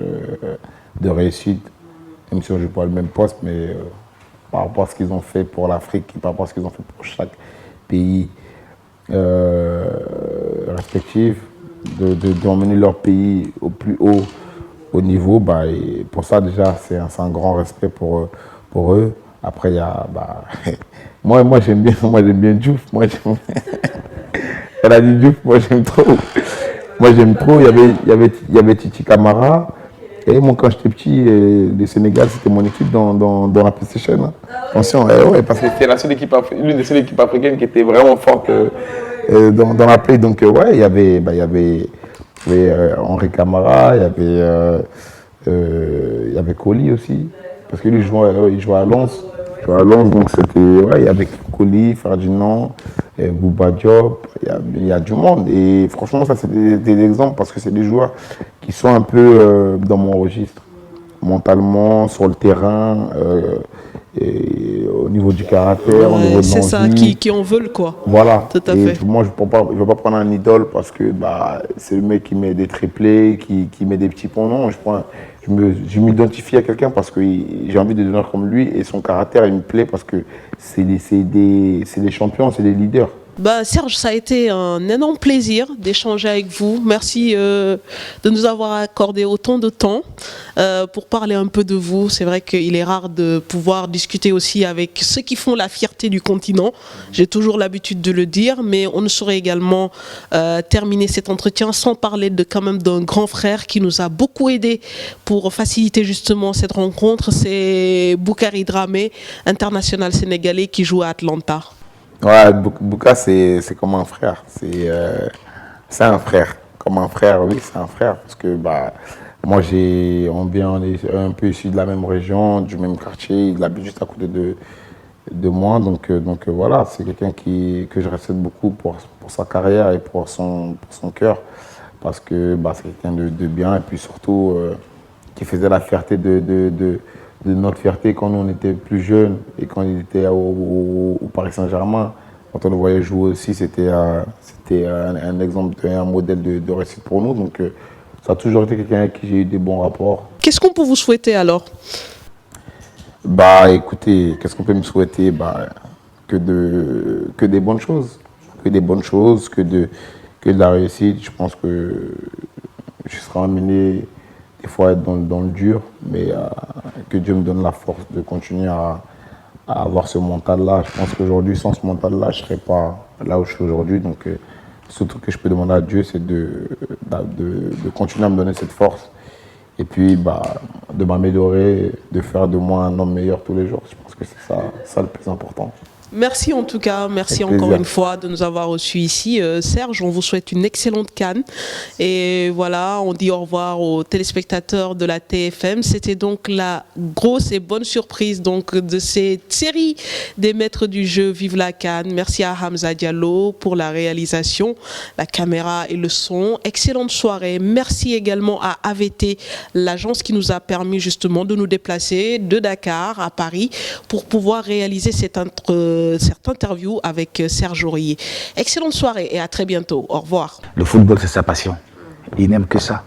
de réussite. Même si on ne joue pas le même poste, mais par rapport à ce qu'ils ont fait pour l'Afrique, par rapport à ce qu'ils ont fait pour chaque pays respectif, d'emmener leur pays au plus haut niveau, et pour ça déjà c'est un grand respect pour eux. Après il y a moi j'aime bien Diouf, elle a dit Diouf, moi j'aime trop. Il y avait Titi Camara. Et moi, quand j'étais petit, le Sénégal, c'était mon équipe dans la PlayStation. Hein. Attention, ouais, parce que c'était l'une des seules équipes africaines qui était vraiment forte dans la Play. Donc, ouais, il y avait Henri Camara, il y avait Coly aussi. Parce que lui, il jouait à Lens. Donc, c'était, ouais, il y avait Coly, Ferdinand, Bouba Diop, il y a du monde. Et franchement, ça, c'est des exemples parce que c'est des joueurs qui sont un peu dans mon registre, mentalement, sur le terrain, et au niveau du caractère, au niveau de l'envie. C'est ça, qui en veulent, quoi. Voilà. Tout à fait. Moi, je ne vais pas prendre un idole parce que c'est le mec qui met des triplés, qui met des petits ponts. Non, je m'identifie à quelqu'un parce que j'ai envie de devenir comme lui et son caractère, il me plaît parce que c'est des champions, c'est des leaders. Serge, ça a été un énorme plaisir d'échanger avec vous. Merci de nous avoir accordé autant de temps pour parler un peu de vous. C'est vrai qu'il est rare de pouvoir discuter aussi avec ceux qui font la fierté du continent. J'ai toujours l'habitude de le dire, mais on ne saurait également terminer cet entretien sans parler quand même d'un grand frère qui nous a beaucoup aidé pour faciliter justement cette rencontre. C'est Boukari Dramé, international sénégalais qui joue à Atlanta. Ouais, Bouka, c'est comme un frère. C'est un frère. Comme un frère, oui, c'est un frère. Parce que moi, on est un peu issus de la même région, du même quartier. Il habite juste à côté de moi. Donc voilà, c'est quelqu'un que je respecte beaucoup pour sa carrière et pour son cœur. Parce que c'est quelqu'un de bien et puis surtout qui faisait la fierté de notre fierté quand on était plus jeunes et quand il était au Paris Saint-Germain. Quand on le voyait jouer aussi, c'était un exemple, un modèle de réussite pour nous. Donc ça a toujours été quelqu'un avec qui j'ai eu des bons rapports. Qu'est-ce qu'on peut vous souhaiter alors? Écoutez, qu'est-ce qu'on peut me souhaiter? Que des bonnes choses. Que des bonnes choses, que de la réussite. Je pense que je serai amené des fois à être dans le dur, mais que Dieu me donne la force de continuer à avoir ce mental-là. Je pense qu'aujourd'hui, sans ce mental-là, je ne serais pas là où je suis aujourd'hui. Donc, surtout que je peux demander à Dieu, c'est de continuer à me donner cette force. Et puis, de m'améliorer, de faire de moi un homme meilleur tous les jours. Je pense que c'est ça le plus important. Merci en tout cas, merci encore une fois de nous avoir reçus ici. Serge, on vous souhaite une excellente CAN. Et voilà, on dit au revoir aux téléspectateurs de la TFM. C'était donc la grosse et bonne surprise donc, de cette série des maîtres du jeu Vive la CAN. Merci à Hamza Diallo pour la réalisation, la caméra et le son. Excellente soirée. Merci également à AVT, l'agence qui nous a permis justement de nous déplacer de Dakar à Paris pour pouvoir réaliser cette interview avec Serge Aurier. Excellente soirée et à très bientôt. Au revoir. Le football, c'est sa passion. Il n'aime que ça.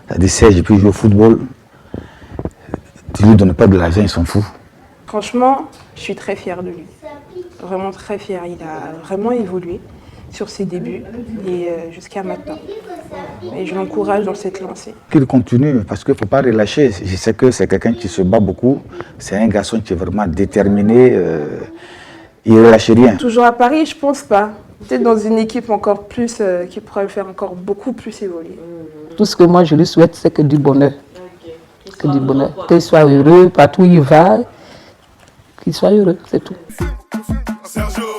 C'est-à-dire, Serge, puis jouer au football, tu ne lui donnes pas de l'argent, il s'en fout. Franchement, je suis très fière de lui. Vraiment très fière. Il a vraiment évolué sur ses débuts et jusqu'à maintenant. Et je l'encourage dans cette lancée. Qu'il continue, parce qu'il ne faut pas relâcher. Je sais que c'est quelqu'un qui se bat beaucoup. C'est un garçon qui est vraiment déterminé. Il ne relâche rien. Toujours à Paris, je pense pas. Peut-être dans une équipe encore plus, qui pourrait le faire encore beaucoup plus évoluer. Tout ce que moi je lui souhaite, c'est que du bonheur. Que du bonheur. Qu'il soit heureux, partout où il va, qu'il soit heureux, c'est tout. Sergio.